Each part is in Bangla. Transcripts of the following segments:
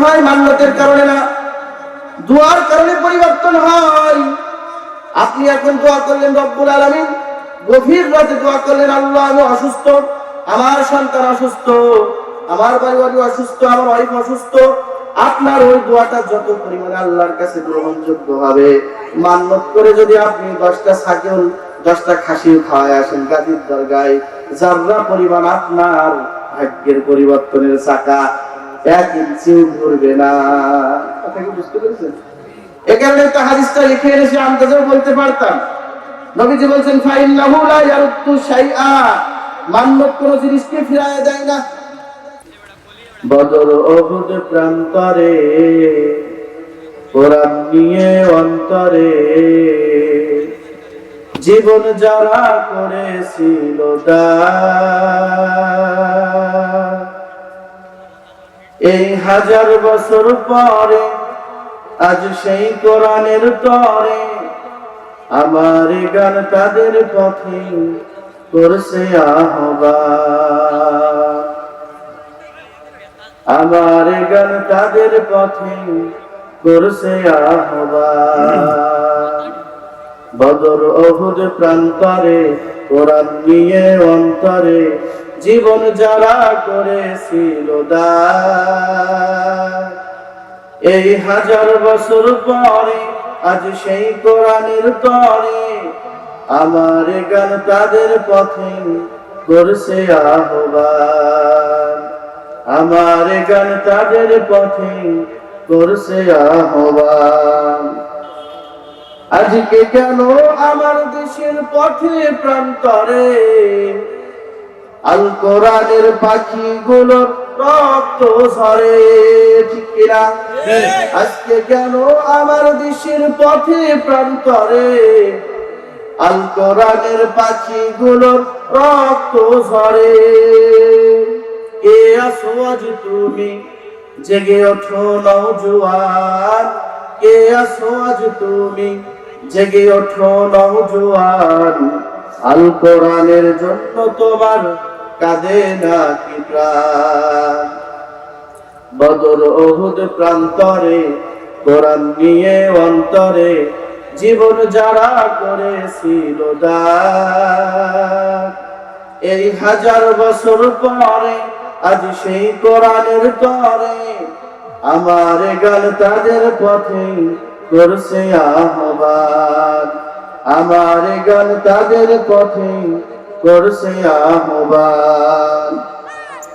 হয় মান্নতের কারণে না, দোয়ার কারণে পরিবর্তন হয়। আপনি এখন দোয়া করলেন রব্বুল আলামিন, গভীর রাতে দোয়া করলেন আল্লাহ আমি অসুস্থ, আমার সন্তান অসুস্থ, আমার বাড়ি অসুস্থ, আমার ওয়াইফ অসুস্থ। আপনার ওই দোয়াটা যত পরিমাণে আল্লাহর কাছে গ্রহণযোগ্য হবে, মান্নত করে যদি আপনি 10টা ছাগল 10টা খাসি খাওয়ায় আসেন গাজীর দরগায়, যারা পরিমাণ আপনার ভাগ্যের পরিবর্তনের চাকা 1 ইঞ্চিও ঘুরবে না। কথা কি বুঝতে পেরেছেন? এখানে তো হাদিসটা লিখে এনেছি, আন্দাজেও বলতে পারতাম। নবীজি বলছেন ফাইন্নাহু লা ইয়ারুদ্দু শাইআ, মান্নত কোন জিনিসকে ফিরায় দেয় না। বদর উহুদ প্রান্তরে কোরআন নিয়ে অন্তরে জীবন যারা করেছিল দান, এই 1000 বছর পরে আজ সেই কোরআনের তরে আমার গান তাদের পথে করছে আহ্বান, আমার গান তাদের পথে করছে আহ্বান। বদর উহুদ প্রান্তরে কোরআন নিয়ে অন্তরে জীবন যারা করেছিল দান, এই 1000 বছর পরে আজ সেই কোরআনের তরে আমার গান তাদের পথে করছে আহ্বান, আমার গান তাদের পথে করছে আহ্বান। আজকে কেন আমার দেশের পথে প্রান্তরে আল কোরআনের পাখিগুলো রক্ত ঝরে, ঠিক কিনা? আজকে কেন আমার দেশের পথে প্রান্তরে আল কোরআনের পাখিগুলো রক্ত ঝরে। কে আছো আজ তুমি জেগে ওঠো নওজোয়ান, কে আছো আজ তুমি জেগে ওঠো নওজোয়ান, আল কোরআনের জন্য তোমার কাঁদে নাকি প্রাণ। বদর উহুদ প্রান্তরে কোরআন নিয়ে অন্তরে জীবন যারা করেছিল দান, এই 1000 বছর পরে আজ সেই কোরআনের তরে আমার গান তাদের পথে করছে আহ্বান, আমার গান তাদের পথে করছে আহ্বান।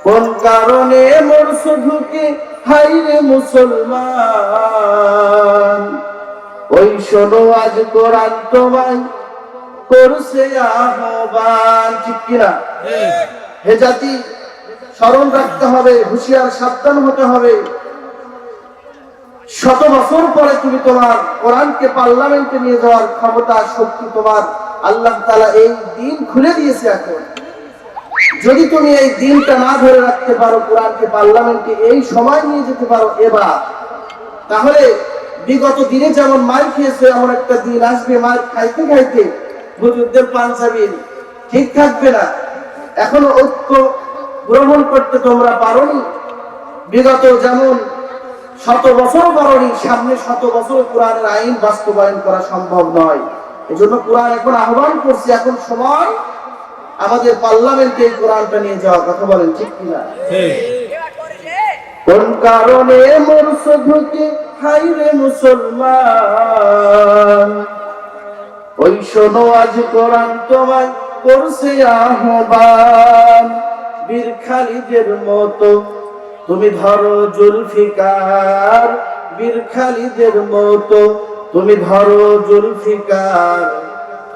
কোন কারণে মরছো ঢুকে হাইরে মুসলমান, ওই শোনো আজ কোরআন তোমায় করছে আহ্বান, ঠিক কিনা? হে জাতি, স্মরণ রাখতে হবে, হুঁশিয়ার সাবধান হতে হবে। 100 বছর পরে তুমি তোমার কোরআনকে পার্লামেন্টে নিয়ে যাওয়ার ক্ষমতা শক্তি তোমার আল্লাহ তাআলা এই দিন খুলে দিয়েছে। এখন যদি তুমি এই দিনটা না ধরে রাখতে পারো, কোরআনকে পার্লামেন্টে এই সময় নিয়ে যেতে পারো এবার, তাহলে বিগত দিনে যেমন মার খেয়েছে এমন একটা দিন আসবে, মার খাইতে খাইতে হুজুরদের পাঞ্জাবি ঠিক থাকবে না। এখনো ঐক্য গ্রহণ করতে তোমরা পারোনি, বিগত যেমন 100 বছর পারোনি, সামনে 100 বছর কোরআনের আইন বাস্তবায়ন করা সম্ভব নয়। এজন্য কোরআন এখন আহ্বান করছে, এখন সময় আমাদের পার্লামেন্টে এই কোরআনটা নিয়ে যাওয়ার। কথা বলেন ঠিক কিনা? কোন কারণে মরছো ঢুকে হাইরে মুসলমান, ওই শোনো আজ কোরআন তোমায় করছে আহ্বান। বীর খালিদের মতো তুমি ধরো জুলফিকার, বীর খালিদের মতো তুমি ধরো জুলফিকার,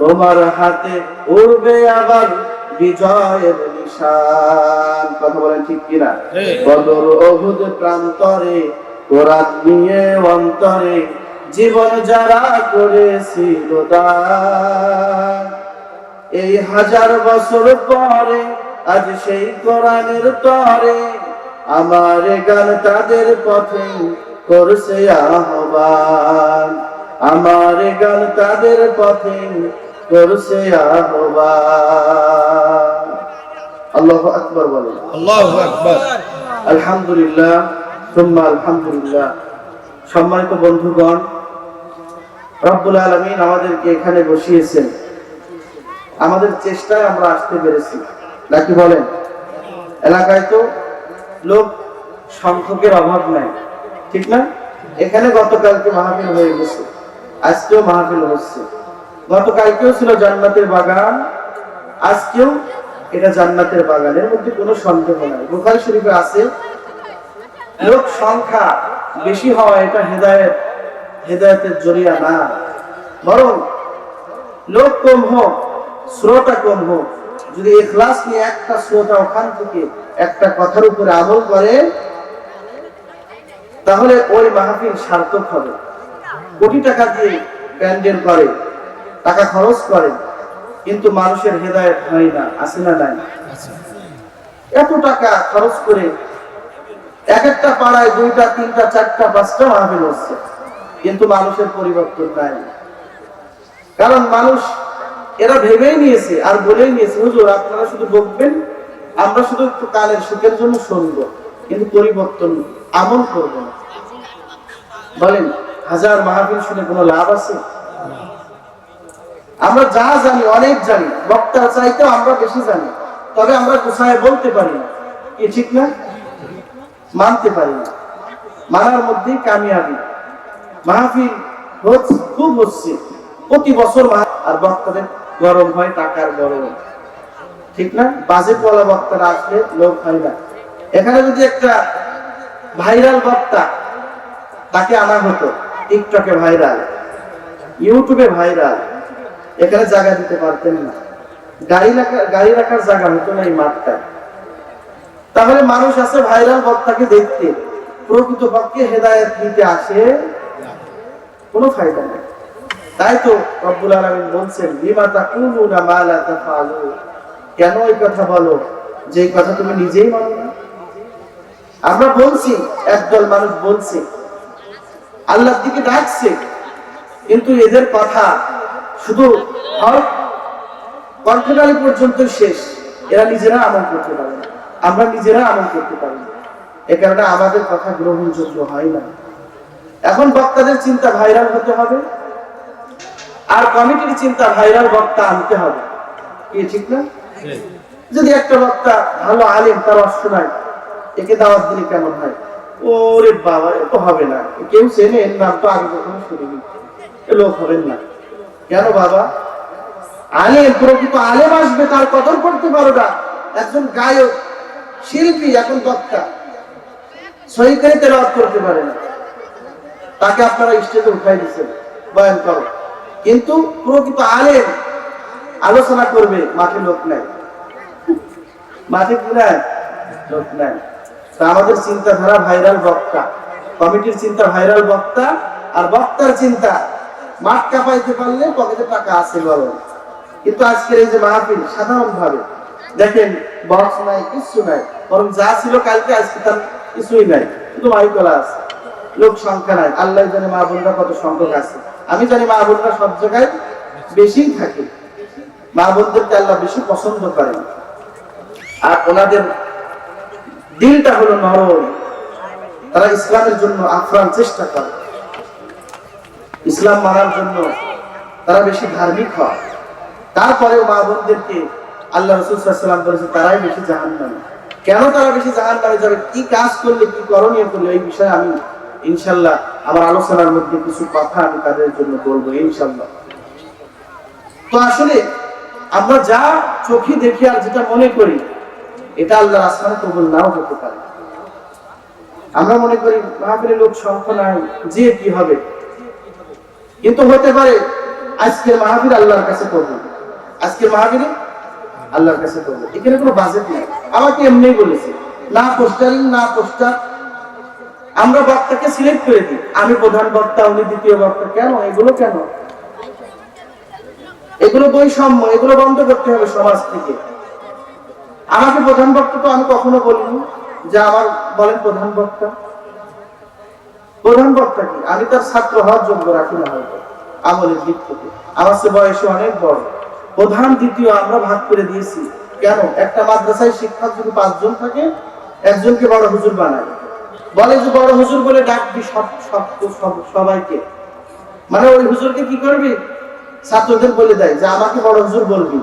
তোমার হাতে উড়বে আবার বিজয়ের নিশান। কথা বলেন ঠিক কিনা? বদর উহুদ প্রান্তরে কোরআন নিয়ে অন্তরে জীবন যারা করেছিল দান, এই 1000 বছর পরে আজ সেই কোরআনের তরে আমার গান তাদের পথে করছে আহ্বান, আমার গান তাদের পথে করছে আহ্বান। আল্লাহু আকবার বলেন। আল্লাহু আকবার। আলহামদুলিল্লাহ, সুম্মা আলহামদুলিল্লাহ। সম্মানিত বন্ধুগণ, রব্বুল আলামিন আমাদেরকে এখানে বসিয়েছেন, আমাদের চেষ্টায় আমরা আসতে পেরেছি, নাকি বলেন? এলাকায় তো লোক সংখ্যকের অভাব নাই, ঠিক না? এখানে গতকালকে মাহফিল হয়ে গেছে, আজকেও মাহফিল হচ্ছে। গতকালকেও ছিল জান্নাতের বাগান, আজকেও এটা জান্নাতের বাগানের মধ্যে কোনো সন্দেহ নাই। বুখারী শরীফে আছে, লোক সংখ্যা বেশি হওয়া এটা হেদায়েতের জরিয়া না, বরং লোক কম হোক, শ্রোতা কম হোক, যদি ইখলাস নিয়ে একটা শ্রোতা ওখান থেকে একটা কথার উপরে আমল করে, তাহলে ওই মাহফিল সার্থক হবে। কোটি টাকা দিয়ে প্যান্ডেল করে, টাকা খরচ করে, কিন্তু মানুষের হেদায়েত হয় না, আছে না নাই? এত টাকা খরচ করে এক একটা পাড়ায় 2টা 3টা 4টা 5টা মাহফিল হচ্ছে, কিন্তু মানুষের পরিবর্তন নাই। কারণ মানুষ এরা ভেবেই নিয়েছে আর বলেই নিয়েছে, হুজুর আপনারা শুধু বকবেন, আমরা শুধু একটু কানের সুখের জন্য শুনবো, কিন্তু পরিবর্তন আমল করব না। বলেন, হাজার মাহফিল শুনে কোনো লাভ আছে? আমরা যা জানি অনেক জানি, বক্তার চাইতেও আমরা বেশি জানি, তবে আমরা গুছায় বলতে পারি না, কি ঠিক না? মানতে পারি না, মানার মধ্যেই কামিয়াবি। মাহফিল খুব হচ্ছে প্রতি বছর, আর বক্তাদের গরম হয়, টাকার গরম, ঠিক না? বাজেটওয়ালা বক্তারা আসলে লোক হয় না। এখানে যদি একটা ভাইরাল বক্তা তাকে আনা হতো, টিকটকে ভাইরাল, ইউটিউবে ভাইরাল, এখানে জায়গা দিতে পারতেন না, গাড়ি রাখার জায়গা হতো না এই মাঠটায়। তাহলে মানুষ আছে ভাইরাল বক্তাকে দেখতে, প্রকৃতপক্ষে হেদায়েত নিতে আসে, কোনো ফায়দা নেই। তাই তো রব্বুল আলামিন বলছেন, লিমা তাকুলুনা মা লা তাফআলুন, কেন এই কথা বলো যে কথা তুমি নিজেই মানো না? আমরা বলছি, একদল মানুষ বলছে, আল্লাহর দিকে ডাকছে, কিন্তু এদের কথা শুধু কণ্ঠনালী পর্যন্ত শেষ, এরা নিজেরা আমল করতে পারে না, আমরা নিজেরা আমল করতে পারি না। এ কারণে আমাদের কথা গ্রহণযোগ্য হয় না। এখন বক্তাদের চিন্তা ভাইরাল হতে হবে, আর কমিটির চিন্তা ভাইরাল বক্তা আনতে হবে, কি ঠিক না? যদি একটা বক্তা ভালো আলেম, তার অস্ত্র নাই, একে দাওয়াত দিলে কেমন হয়? ওরে বাবা, এ তো হবে না, কেউ চেনে, এর নাম তো আগে কখনো শুনিনি, এ লোক হবেন না। কেন বাবা? আলেম, প্রকৃত আলেম আসবে, তার কদর করতে পারো না। একজন গায়ক শিল্পী, এখন বক্তা সহি করে তেলাওয়াত করতে পারে না, তাকে আপনারা স্টেজে উঠাই দিচ্ছেন, বয়ান করো, কিন্তু প্রকৃত আলেম আলোচনা করবে, মাঠে লোক নাই, মাঠে কি নাই? লোক নাই। তা আমাদের চিন্তাধারা ভাইরাল বক্তা, কমিটির চিন্তা ভাইরাল বক্তা, আর বক্তার চিন্তা মাঠ কাঁপাইতে পারলে পকেটে টাকা আছে বলো। কিন্তু আজকের এই যে মাহফিল, সাধারণ ভাবে দেখেন, বক্স নাই, কিছু নাই, বরং যা ছিল কালকে আজকে তার কিছুই নাই, শুধু মাইকলা আছে, লোক সংখ্যা নাই। আল্লাহ জানে মা বোনরা কত সংখ্যক আছে, আমি জানি মা বোনরা সব জায়গায় বেশি থাকে, মা বোনদেরকে আল্লাহ বেশি পছন্দ করেন, আর ওনাদের দিলটা হলো নরম, তারা ইসলামের জন্য আপ্রাণ চেষ্টা করে, ইসলাম মানার জন্য তারা বেশি ধার্মিক হয়। তারপরেও মা বোনদেরকে আল্লাহ রাসূল সাল্লাল্লাহু আলাইহি ওয়াসাল্লাম বলেছেন তারাই বেশি জাহান্নামী। কেন তারা বেশি জাহান্নামে যাবে, কি কাজ করলে, কি করণীয় করলে, এই বিষয়ে আমি ইনশাআল্লাহ আমার আলোচনার মধ্যে কিছু কথা আমি তাদের জন্য বলবো ইনশাআল্লাহ। তো আসলে আমরা যা চোখে দেখি আর যেটা মনে করি, এটা আল্লাহর আসমানে কবুল নাও হতে পারে। আমরা মনে করি মাহফিলে লোক সংখ্যা নাই, যে কি হবে, কিন্তু হতে পারে আজকের মাহফিল আল্লাহর কাছে কবুল, আজকের মাহফিলে আল্লাহর কাছে কবুল। এখানে কোনো বাজেট নেই, আমাকে এমনিই বলেছে, না পোস্টারিং না পোস্টার, আমরা বক্তাকে সিলেক্ট করে দিই, আমি প্রধান বক্তা, উনি দ্বিতীয় বক্তা। কেন এগুলো? কেন এগুলো? বৈষম্য, এগুলো বন্ধ করতে হবে সমাজ থেকে। আমাকে প্রধান বক্তা তো আমি কখনো বলিনি যে আমার বলেন প্রধান বক্তা। প্রধান বক্তা কি? আমি তার ছাত্র হওয়ার যোগ্য রাখি না, হয়তো আমলের দিক থেকে আমার চেয়ে বয়সে অনেক বড়। প্রধান দ্বিতীয় আমরা ভাগ করে দিয়েছি। কেন? একটা মাদ্রাসায় শিক্ষক যদি 5 জন থাকে, একজনকে বড় হুজুর বানায়, বলে যে বড় হুজুর বলে ডাকবি সবাইকে, মানে ওই হুজুরকে কি করবি, ছাত্রদের বলে দেয় যে আমাকে বড় হুজুর বলবি,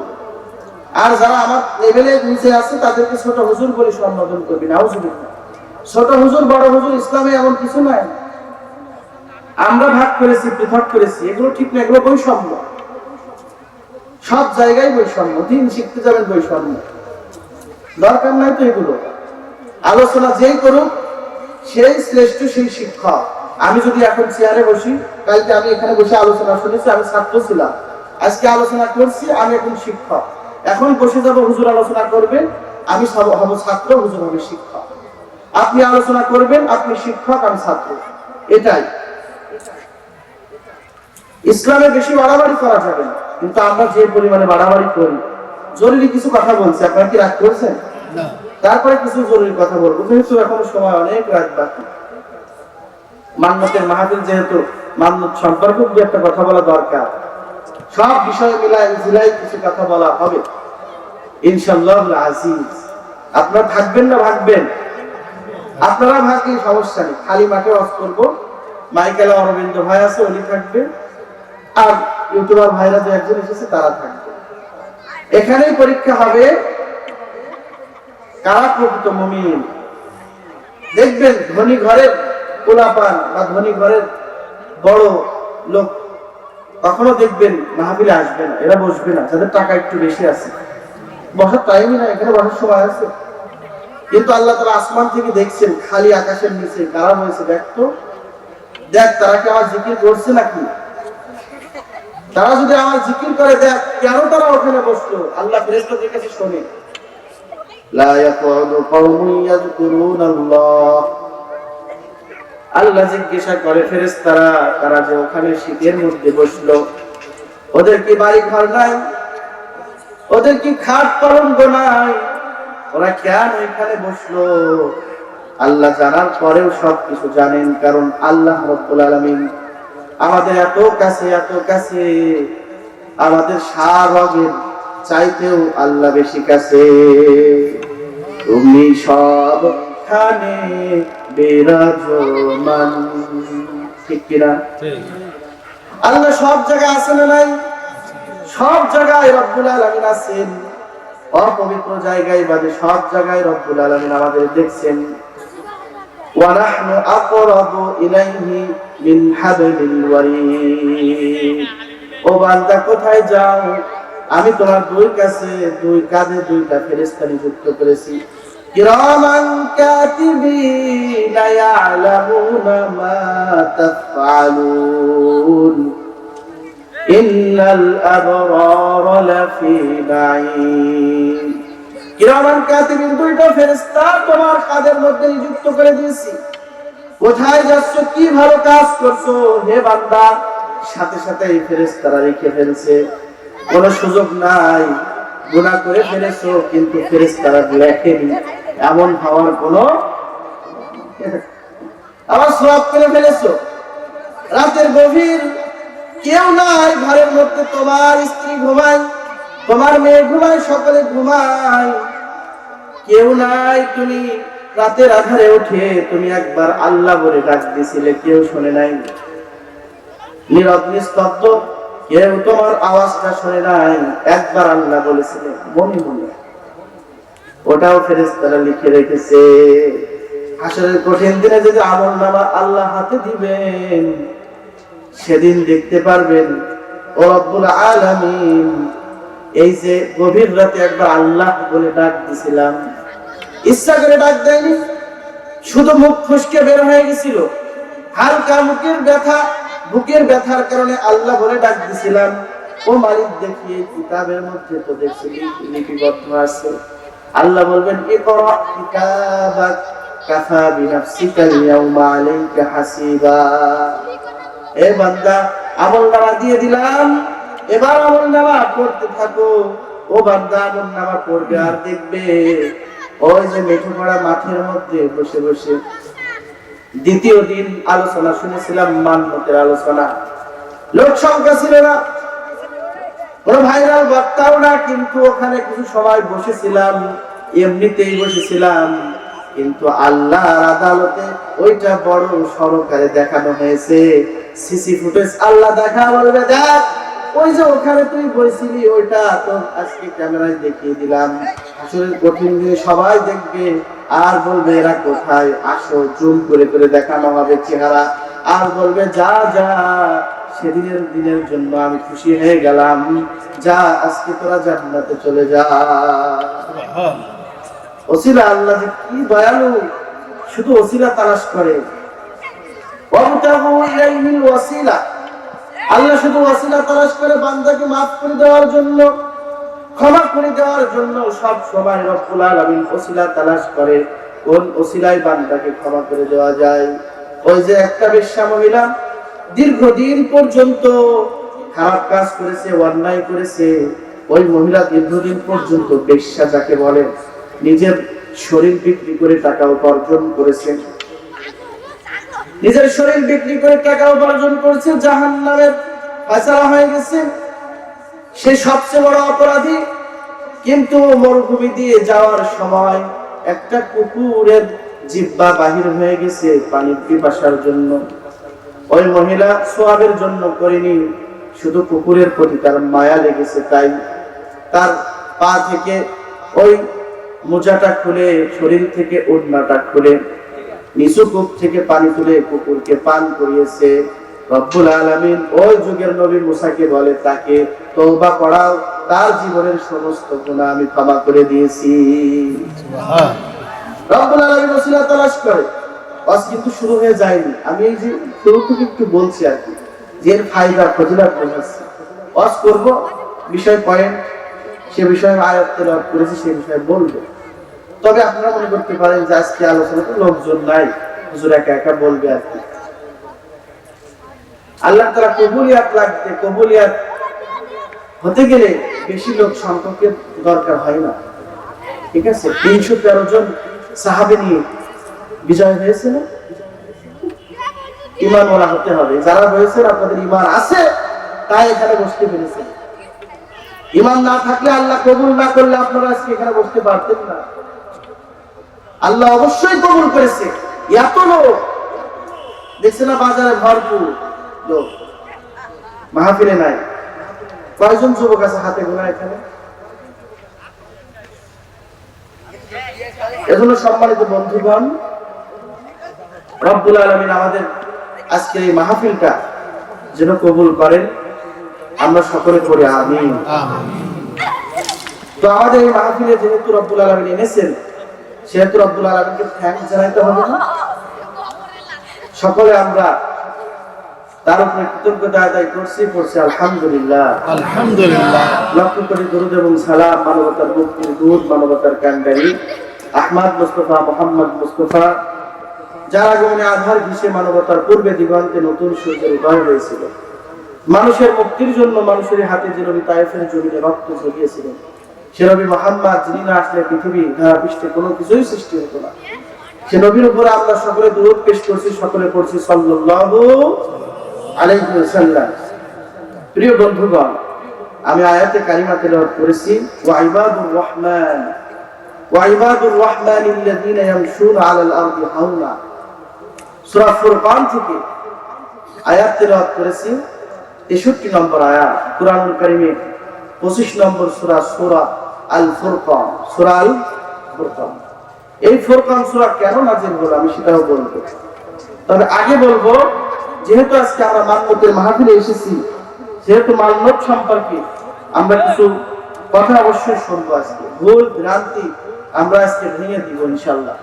আর যারা আমার লেভেলে নিচে আছে তাদেরকে ছোট হুজুর বলে সম্বোধন করবি। নাউজুবিল্লাহ। ছোট হুজুর বড় হুজুর ইসলামে এমন কিছু নাই। আমরা ভাগ করেছি, পৃথক করেছি, এগুলো ঠিক না, এগুলো বৈষম্য। সব জায়গায় বৈষম্য। দিন শিখতে যাবেন বৈষম্য, দরকার নাই তো এগুলো। আলোচনা যেই করুক সেই শ্রেষ্ঠ, সেই শিক্ষক। আমি যদি এখন চেয়ারে বসি, কালকে আমি এখানে বসে আলোচনা শুনেছি, আমি ছাত্র ছিলাম, আজকে আলোচনা করছি, আমি এখন শিক্ষক। এখন বসে যাব, হুজুর আলোচনা করবেন, আমি হব ছাত্র, হুজুর হবে শিক্ষক। আপনি আলোচনা করবেন, আপনি শিক্ষক, আমি ছাত্র। এটাই ইসলামে। বেশি বাড়াবাড়ি করা যাবে না, কিন্তু আমরা যে পরিমাণে বাড়াবাড়ি করি। জরুরি কিছু কথা বলছি, আপনারা কি রাগ করছেন? তারপরে কিছু জরুরি কথা বলবো, যেহেতু এখনো সময় অনেক রাত বাকি। মান্নতের মাহফিল যেহেতু, মান্নত সম্পর্কে দু একটা কথা বলা দরকার। সব বিষয় মিলাই কিছু কথা বলা হবে ইনশাআল্লাহ আজিজ। আপনারা থাকবেন না ভাগবেন? আপনারা ভাগলে সমস্যা নেই, খালি মাঠে ওয়াজ করবো। মাইকেল অরবিন্দ ভাই আছে, উনি থাকবে, আর ইউটিউবার ভাইরা যে একজন এসেছে তারা থাকবে। এখানেই পরীক্ষা হবে কারা প্রকৃত মুমিন। দেখবেন ধনী ঘরের পোলাপান বা ধনী ঘরের বড় লোক কখনো দেখবেন মাহফিলে আসবে না, এরা বসবে না। যাদের টাকা একটু বেশি আছে, বসার টাইমই না, এখানে বসার সময় আছে। কিন্তু আল্লাহ তাআলা আসমান থেকে দেখছেন, খালি আকাশের নিচে কারা হয়েছে, দেখতো, দেখ তারা কি আমার জিকির করছে নাকি। তারা যদি আমার জিকির করে, দেখ কেন তারা ওখানে বসলো। আল্লাহ ফেরেশতাদের কাছে শোনে, লা ইয়াকুদু কওমুন ইয়াযকুরুনাল্লাহ। আল্লাহ জিজ্ঞাসা করে ফেরেশতারা, তারা যে ওখানে শীতের মধ্যে বসলো, ওদের কি বাড়ি ঘর নাই, ওদের কি খাট পালঙ্ক নাই, ওরা কেন এখানে বসলো? আল্লাহ জানার পরেও সবকিছু জানেন, কারণ আল্লাহ রাব্বুল আলামিন আমাদের এত কাছে, আমাদের সারগের চাইতেও আল্লাহ বেশি কাছে। তুমি সবখানে বিরাজমান, ঠিক কিনা? আল্লাহ সব জায়গায় আছেন না নাই? সব জায়গায় রব্বুল আলামিন আছেন। অপবিত্র জায়গায় বাদে সব জায়গায় রব্বুল আলামিন আমাদের দেখছেন। ওয়া নাহনু আকরাবু ইলাইহি মিন হাবলিল ওয়ারিদ। ও বান্দা কোথায় যাও, আমি তোমার দুই কাছে, দুই কাঁধে দুইটা ফেরেশতা নিযুক্ত করেছি। কিরামান কাতিবিনা ইয়ালামুনা মা তাফআলুন ইন্নাল আবরারা লাফি নাঈম। কিরামান কাতিবিন, দুইটা ফেরেশতা তোমার কাঁধের মধ্যে নিযুক্ত করে দিয়েছি। কোথায় যাচ্ছ, কি ভালো কাজ করছো হে বান্দা, সাথে সাথে এই ফেরেশতারা লিখে ফেলছে। কোনো সুযোগ নাই, গুনাহ করে ফেলেছো কিন্তু ফেরেশতারা লেখেনি, এমন হওয়ার কোনো। আবার সওয়াব করে ফেলেছো। রাতের গভীর, কেউ নাই ঘরের মধ্যে, তোমার স্ত্রী ঘুমায়, তোমার মেয়ে ঘুমায়, সকলে ঘুমায়, কেউ নাই। তুমি রাতের আধারে উঠে তুমি একবার আল্লাহ বলে ডাক দিছিলে, কেউ শুনে নাই। নীরব নিস্তব্ধ, কেউ তোমার আওয়াজটা শুনে নাই। একবার আল্লাহ বলেছিলে মনে মনে, ওটাও ফেরেশতারা লিখে রেখেছে। হাসরের কঠিন দিনে যদি আমলনামা আল্লাহ হাতে দিবেন, সেদিন দেখতে পারবেন ও রব্বুল আলামিন, এই যে গভীর রাতে একবার আল্লাহ বলে ডাক দিছিলাম, ইচ্ছা করে ডাক দেয়নি, শুধু মুখ ফসকে বের হয়ে গেছিল, হালকা বুকের ব্যথার কারণে আল্লাহ বলে ডাক দিছিলাম। ও মালিক, দেখি এই কিতাবের মধ্যে তো দেখছি লিপিবদ্ধ আছে। আল্লাহ বলবেন, ইকরা কিতাবাক কাফা বিনাফসিকাল ইয়াউমা আলাইকা হাসিবা। এ বান্দা, আমলনামা দিয়ে দিলাম, এবার আমলনামা পড়তে থাকো। ও বান্দা, আমলনামা পড়বে আর দেখবে ওই যে মেঠোপাড়া মাঠের মধ্যে বসে বসে দ্বিতীয় দিন আলোচনা শুনেছিলাম, মান্নতের আলোচনা। লোক সংখ্যা ছিল না, কোনো ভাইরাল বক্তাও না, কিন্তু ওখানে কিছু সময় বসেছিলাম, এমনিতেই বসেছিলাম। কিন্তু আল্লাহর আদালতে ওইটা বড় সরকারে দেখানো হয়েছে। সিসি ফুটেজ আল্লাহ দেখা বলবে, দেখ ওই যে ওখানে তুই বসিলি ওইটা তো আজকে ক্যামেরায় দেখিয়ে দিলাম। আসলে কঠিন দিনে সবাই দেখবে আর বলবে এরা কোথায়, আসো জুম করে করে দেখানো হবে চেহারা, আর বলবে যা যা সেদিনের দিনের জন্য আমি খুশি হয়ে গেলাম, যা আজকে তোরা জান্নাতে চলে যা। ওসিলা আল্লাহ যে কি দয়ালু, শুধু ওসিলা তালাশ করে। আল্লাহ শুধু ওসিলা তালাশ করে বান্দাকে মাফ করে দেওয়ার জন্য, ক্ষমা করে দেওয়ার জন্য। সব সময় রব্বুল আলামিন ওসিলা তালাশ করে, কোন ওসিলায় বান্দাকে ক্ষমা করে দেওয়া যায়। ওই যে একটা বেশ্যা মহিলা দীর্ঘদিন পর্যন্ত খারাপ কাজ করেছে, অন্যায় করেছে, ওই মহিলা দীর্ঘদিন পর্যন্ত বেশ্যা যাকে বলে, নিজের শরীর বিক্রি করে টাকা উপার্জন করেছে, নিজের শরীর বিক্রি করে টাকা উপার্জন করেছে, জাহান্নামের ফয়সালা হয়ে গেছে, সে সবচেয়ে বড় অপরাধী। কিন্তু মরুভূমি দিয়ে যাওয়ার সময় একটা কুকুরের জিহ্বা বাহির হয়ে গেছে পানির পিপাসার জন্য। ওই মহিলা সোয়াবের জন্য করেনি, শুধু কুকুরের প্রতি তার মায়া লেগেছে, তাই তার পা থেকে ওই মোজাটা খুলে, শরীর থেকে ওড়নাটা খুলে, নিচু কূপ থেকে পানি তুলে কুকুরকে পান করিয়েছে। রব্বুল আলামিন ওই যুগের নবী মুসাকে বলে, তাকে তওবা করাও, তার জীবনের সমস্ত গুনাহ আমি ক্ষমা করে দিয়েছি। সুবহান। রব্বুল আলামিন ওসিলা তালাশ করে। ওয়াজ কিন্তু শুরু হয়ে যায়নি, আমি এই যে শুরু থেকে একটু বলছি আর কি, যে এর ফায়দা ফজিলত বোঝাচ্ছি। ওয়াজ করব, বিষয় পয়েন্ট, সে বিষয়ে আয়াত তেলাওয়াত করেছি, সে বিষয়ে বলবো। তবে আপনারা মনে করতে পারেন যে আজকে আলোচনাতে লোকজন নাই, হুজুর একা একা বলবে আর কি। আল্লাহ তাআলা কবুলিয়াত লাগবে, কবুলিয়াত হতে গেলে বেশি লোক সংখ্যকের দরকার হয় না, ঠিক আছে? 313 জন সাহাবী নিয়ে বিজয় হয়েছে না? ঈমান ওয়ালা হতে হবে। যারা হয়েছে আপনাদের ঈমান আছে, তাই এখানে বসতে পেরেছেন। ঈমান না থাকলে, আল্লাহ কবুল না করলে আপনারা আজকে এখানে বসতে পারতেন না। আল্লাহ অবশ্যই কবুল করেছে। এত লোক দেখছে না বাজারে ভরপুর লোক, মাহফিলে নাই। কয়জন যুবক আছে হাতে গোনা এখানে? এজন্য সম্মানিত বন্ধুগণ, রব্বুল আলামিন আমাদের আজকের এই মাহফিলটা যেন কবুল করেন, আমরা সকলে করি আমিন। তো আমাদের এই মাহফিলে যেহেতু রব্বুল আলামিন এনেছেন, সেহেতু রব্বুল আলামিনকে থ্যাঙ্কস জানাইতে হবে না? সকলে আমরা তার উপরে কৃতজ্ঞতা আদায় করছি, পড়ছি আলহামদুলিল্লাহ। আলহামদুলিল্লাহ। লক্ষ কোটি দরুদ এবং সালাম মানবতার মুক্তির দূত, মানবতার কান্ডারি আহমদ মুস্তাফা মুহাম্মদ মুস্তাফা, যার আগমনে আধার ঘিসে মানবতার পূর্বে দিগন্তে নতুন সূর্যের উদয় হয়েছিল। মানুষের মুক্তির জন্য মানুষের হাতে যে নবী তায়েফের জমিনে রক্ত ঝরিয়েছিলেন, সে নবী মুহাম্মদ, যিনি না আসলে পৃথিবী ধারা পৃষ্ঠে কোনো কিছুই সৃষ্টি হতো না, সে নবীর উপরে আমরা সকলে দরুদ পেশ করছি, সকলে পড়ছি সাল্লাল্লাহু আলাইহি ওয়াসাল্লাম। প্রিয় বন্ধুগণ, আমি আয়াতে কারিমা তেলাওয়াত করেছি, ওয়া ইবাদুর রহমান আল্লাযীনা ইয়ামশুনা আলাল আরদি হাওনা। সূরা ফুরকান থেকে আয়াত তেলাওয়াত করেছি, 63 নম্বর আয়াত, কুরআনুল কারীমে 25 নম্বর সূরা, সূরা আল ফুরকান। সূরা আল ফুরকান, এই ফুরকান সূরা কেন নাযিল হলো আমি সেটাও বলবো। তবে আগে বলবো, যেহেতু আজকে আমরা মানবতের মাহফিলে এসেছি, যেহেতু মানবত সম্পর্কে আমরা কিছু কথা অবশ্যই শুনবো। আজকে ভুল ভ্রান্তি আমরা আজকে ভেঙে দিব ইনশাআল্লাহ।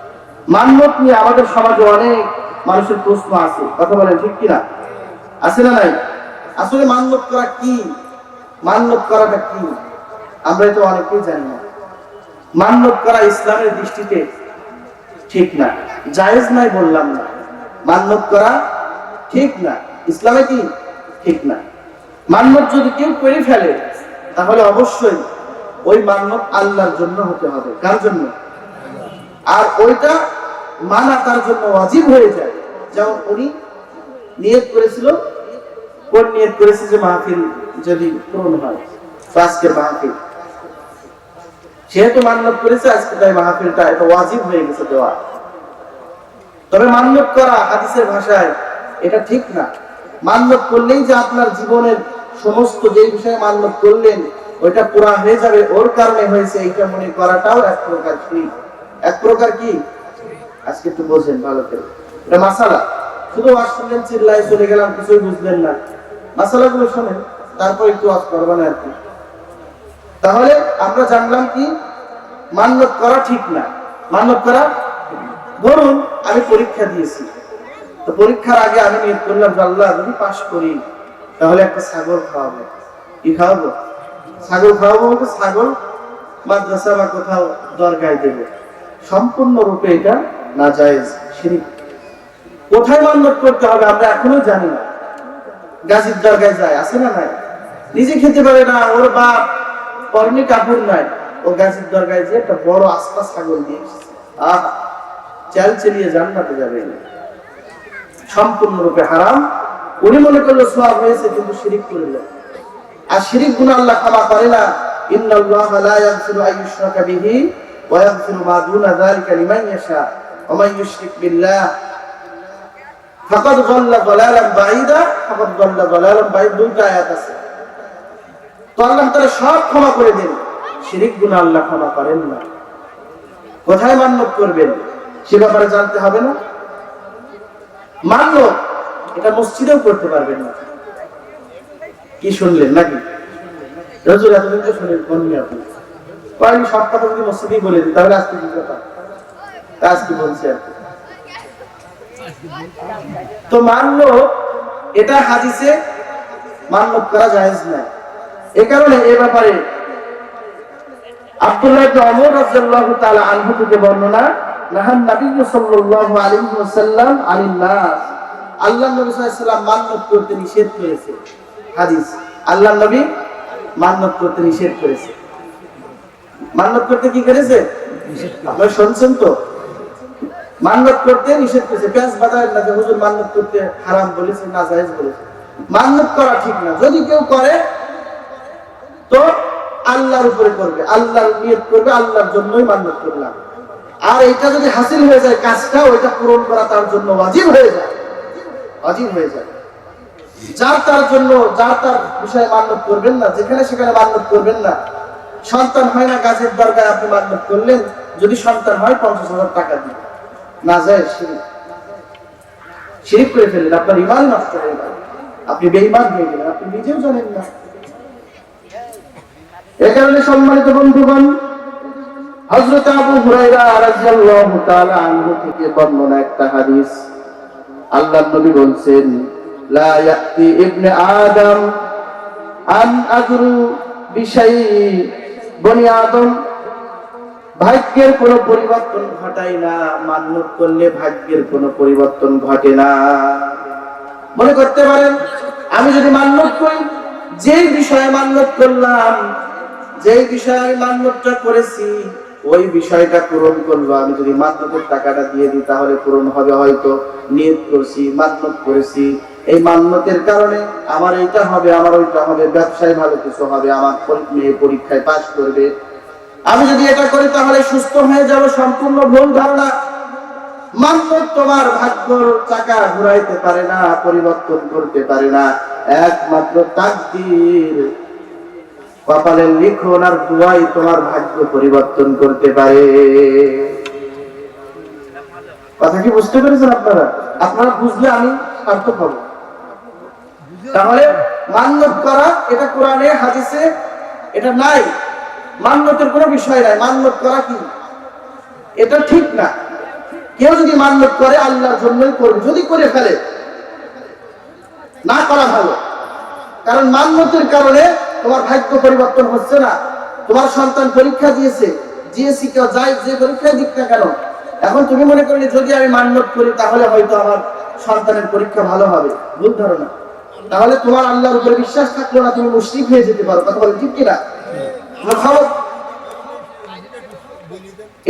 মানবত নিয়ে আমাদের সমাজে অনেক মানুষের প্রশ্ন আছে, কথা বলেন ঠিক কিনা? আছে না নাই? আসলে মানবত করা কি, মানবত করাটা কি, আমরা তো অনেকেই জানি না। মানবত করা ইসলামের দৃষ্টিতে ঠিক না, জায়েজ নাই বললাম না, মানবত করা ঠিক না, ইসলামে কি ঠিক না। মান্নত যদি কেউ করে ফেলে, তাহলে অবশ্যই ওই মান্নত আল্লাহর জন্য হতে হবে। কার জন্য? আর ওইটা মানা তার জন্য ওয়াজিব হয়ে যায়। যেমন উনি নিয়ত করেছিল, কোন নিয়ত করেছে যে মাহফিল যদি পূরণ হয়, আজকের মাহফিল, সেহেতু মান্নত করেছে আজকে, তাই মাহফিলটা এটা ওয়াজিব হয়ে গেছে দেওয়া। তবে মান্যত করা হাদিসের ভাষায় এটা ঠিক না। মান্যত করলেই যে আপনার জীবনের সমস্ত যে বিষয়ে মান্যত করলেন ওইটা পুরা হয়ে যাবে, ওর কারণে হয়েছে, এইটা মনে করাটাও এক প্রকার ঠিক। এক প্রকার কি, আজকে একটু বোঝেন ভালো করে, এটা মাসালা। শুধু ওয়াজ শুনলেন, চিল্লায় চলে গেলাম, কিছুই বুঝলেন না। মাসালাগুলো শোনেন, তারপর একটু ওয়াজ করবেন আর কি। তাহলে আমরা জানলাম কি, মান্যত করা ঠিক না। মান্যত করা, ধরুন আমি পরীক্ষা দিয়েছি, তো পরীক্ষার আগে আমি নিয়ত করলাম যে আল্লাহ যদি পাশ করি তাহলে একটা ছাগল খাওয়াবো। কি খাওয়াবো? ছাগল খাওয়াবো। বলতে ছাগল মাদ্রাসা বা কোথাও দরগায় দেবো। সম্পূর্ণরূপে এটা নাজায়েজ, শিরক। কোথায় মান্যত করতে হবে আমরা এখনো জানি না। গাজীর দরগায় যায়, আছে না নাই? নিজে খেতে পারে না, ওর বাপ পরনে কাপড় নাই, ও গাজীর দরগায় যে একটা বড় আস্তা ছাগল দিয়ে এসেছে। চাল চালিয়ে জান্নাতে যাবে। সম্পূর্ণরূপে হারাম। উনি মনে করলো সওয়াব হয়েছে, কিন্তু শিরক করলেন। আর শিরক গুনাহ আল্লাহ ক্ষমা করে না। ইন্নাল্লাহা লা ইয়াগফিরু আন ইউশরাকা বিহি ওয়া ইয়াগফিরু মা দুনা যালিকা লিমান ইয়াশা ওয়া মান ইউশরিক বিল্লাহ ফাকাদ যাল্লা যালালান বাঈদা। ফাকাদ যাল্লা যালালান বাঈদ, দুইটা আয়াত আছে। তো আল্লাহ তাআলা সব ক্ষমা করে দেন, শিরক গুনাহ আল্লাহ ক্ষমা করেন না। কোথায় মান্যত করবেন সে ব্যাপারে জানতে হবে না? মান্যত এটা মসজিদেও করতে পারবেন না। কি শুনলেন নাকি? হুজুর এতদিন তো শুনেন, বলুন আপনি আমি সব কথা যদি মসজিদেই বলে দিই তাহলে আজকে কি কথা? আজকে বলছি আর কি। তো মান্যত এটা হাদিসে মান্যত করা জায়েজ না। এই কারণে এই ব্যাপারে আব্দুল্লাহ ইবনে ওমর রাদিয়াল্লাহু তাআলা আনহু থেকে বর্ণনা, নাহান নবী সাল্লাল্লাহু আলাইহি ওয়াসাল্লাম আনিন নাস, আল্লাহর নবী সাল্লাল্লাহু আলাইহি ওয়াসাল্লাম মান্যত করতে নিষেধ করেছে। হাদিস, আল্লাহর নবী মান্যত করতে নিষেধ করেছে। মান্যত করতে কি করেছে? আপনারা শুনছেন তো? মান্যত করতে নিষেধ করেছে। পেঁচ বাজায় না যে হুজুর মান্যত করতে হারাম বলেছে, না জায়েজ বলেছে। মান্যত করা ঠিক না। যদি কেউ করে তো আল্লাহর উপরে করবে, আল্লাহর নিয়ত করবে, আল্লাহর জন্যই মান্যত করলাম। আর এটা যদি হাসিল হয়ে যায় কাজটা, ওইটা পূরণ করা তার জন্য ওয়াজিব হয়ে যায়। ওয়াজিব হয়ে যায়। যার তার জন্য, যার তার বিষয়ে মান্যত করবেন না, যেখানে সেখানে মান্যত করবেন না। সন্তান হয় না, গাছের দরগায় আপনি মান্যত করলেন, যদি সন্তান হয় 50,000 টাকা দিন, না যায়, শিরক। শিরক করে ফেললেন, আপনার ঈমান নষ্ট হয়ে গেল, আপনি বেঈমান হয়ে গেলেন, আপনি নিজেও জানেন না। এ কারণে সম্মানিত বন্ধুগণ, হযরত আবু হুরায়রা রাদিয়াল্লাহু তাআলা আনহু থেকে বর্ণনা একটা হাদিস, আল্লাহর নবী বলেন, লা ইয়াতি ইবনে আদম আন আজরু বিশাই, বনি আদম ভাগ্যের কোনো পরিবর্তন ঘটায় না। মান্যত করলে ভাগ্যের কোনো পরিবর্তন ঘটে না। মনে করতে পারেন আমি যদি মান্যত করি, যেই বিষয়ে মান্যত করলাম, যেই বিষয়ে আমি মান্যতটা করেছি ওই বিষয়টা পূরণ করবো। আমি যদি মান্যতের টাকাটা দিয়ে দিই তাহলে পূরণ হবে। হয়তো নিয়ত করছি, মান্যত করেছি, এই মান্যতের কারণে আমার এইটা হবে, আমার ওইটা হবে, ব্যবসায় ভালো কিছু হবে, আমার মেয়ে পরীক্ষায় পাস করবে, আমি যদি এটা করি তাহলে সুস্থ হয়ে যাব। সম্পূর্ণ ভুল ধারণা। মান্যত তোমার ভাগ্যর চাকা ঘুরাইতে পারে না, পরিবর্তন করতে পারে না। একমাত্র তাকদীর, কপালের লিখন আর দুয়াই তোমার ভাগ্য পরিবর্তন করতে পারে। কথা কি বুঝতে পেরেছেন আপনারা? আপনারা বুঝলে আমি সার্থক হব। তাহলে মান্যত করা এটা কোরআনে হাদিসে এটা নাই, মান্যতের কোনো বিষয় নাই। মান্যত করা কি এটা ঠিক না। কেউ যদি মান্যত করে আল্লাহর জন্যই করবে, যদি করে ফেলে না করা ভালো। কারণ মান্যতের কারণে তোমার ভাগ্য পরিবর্তন হচ্ছে না। তোমার সন্তান পরীক্ষা দিয়েছে, জিএসসি কেউ যাই যে পরীক্ষায় দিক না কেন, এখন তুমি মনে করলে যদি আমি মান্যত করি তাহলে হয়তো আমার সন্তানের পরীক্ষা ভালো হবে, ভুল ধারণা। তাহলে তোমার আল্লাহর উপরে বিশ্বাস থাকলো না, তুমি মুশরিক হয়ে যেতে পারো। কথা বলে ঠিক কিনা?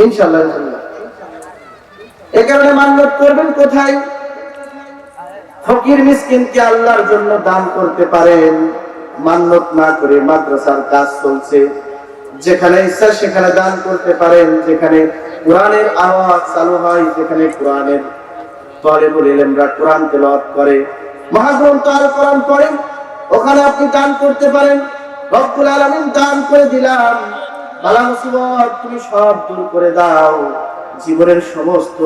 ইনশাআল্লাহ ইনশাআল্লাহ। এই কারণে মান্যত করবেন কোথায়? ফকির মিসকিনকে আল্লাহর জন্য দান করতে পারেন। মান্যত না করে মাদ্রাসার কাজ চলছে, যেখানে ইচ্ছা সেখানে দান করতে পারেন। যেখানে কোরআনের আওয়াজ চালু হয়, যেখানে কোরআনের তালিবুল ইলমরা কোরআন তেলাওয়াত করে, মহাগ্রন্থ আল কোরআন পড়েন, ওখানে আপনি দান করতে পারেন। রব্বুল আলামিন দান করে দিলাম, বালা মুসিবত তুমি সব দূর করে দাও, জীবনের সমস্ত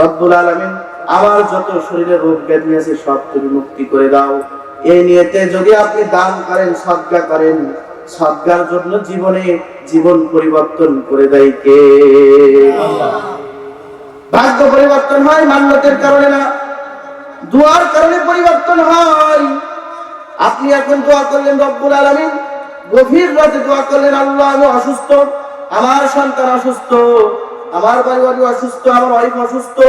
রব্বুল আলামিন আমার যত শরীরে রোগ ব্যাধি আছে সব তুমি মুক্তি করে দাও। এই নিয়তে যদি আপনি দান করেন, সদকা করেন, সদকার জন্য জীবন পরিবর্তন করে দেয় কে? আল্লাহ। ভাগ্য পরিবর্তন হয় মান্যতের কারণে না, দুয়ার কারণে পরিবর্তন হয়। আপনি এখন দোয়া করলেন রব্বুল আলামিন, গভীর রাতে দোয়া করলেন, আল্লাহ আমি অসুস্থ, আমার সন্তান অসুস্থ, আমার বাড়ি অসুস্থ, আমার ওয়াইফ অসুস্থ।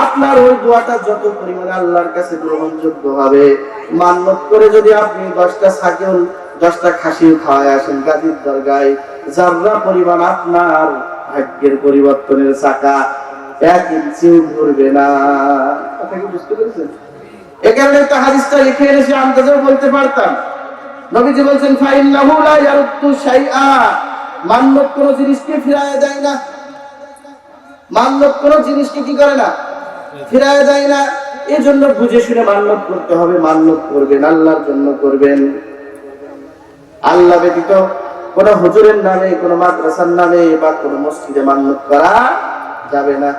আপনার ওই দোয়াটা যত পরিমাণে আল্লাহর কাছে গ্রহণযোগ্য হবে, মান্যত করে যদি আপনি 10টা ছাগল 10টা খাসি খাওয়ায় আসেন গাজীর দরগায়, যারা পরিমাণ আপনার ভাগ্যের পরিবর্তনের চাকা 1 ইঞ্চিও ঘুরবে না। কথা কি বুঝতে পেরেছেন? এখানে তো হাদিসটা লিখে এনেছি, আন্দাজেও বলতে পারতাম। নবীজি বলছেন ফাইন্নাহু লা ইয়ারুদ্দু শাইআ, মান্যত কোন জিনিসকে ফিরায় দেয় না। মান্যত কোন জিনিসকে কি করে না? ফিরায় দেয় না। এজন্য বুঝে শুনে মান্যত করতে হবে। মান্যত করবেন আল্লাহর জন্য করবেন, আল্লাহ ব্যতীত কোন হুজুরের নামে, কোন মাদ্রাসার নামে বা কোন মসজিদে মান্যত করা যাবে না।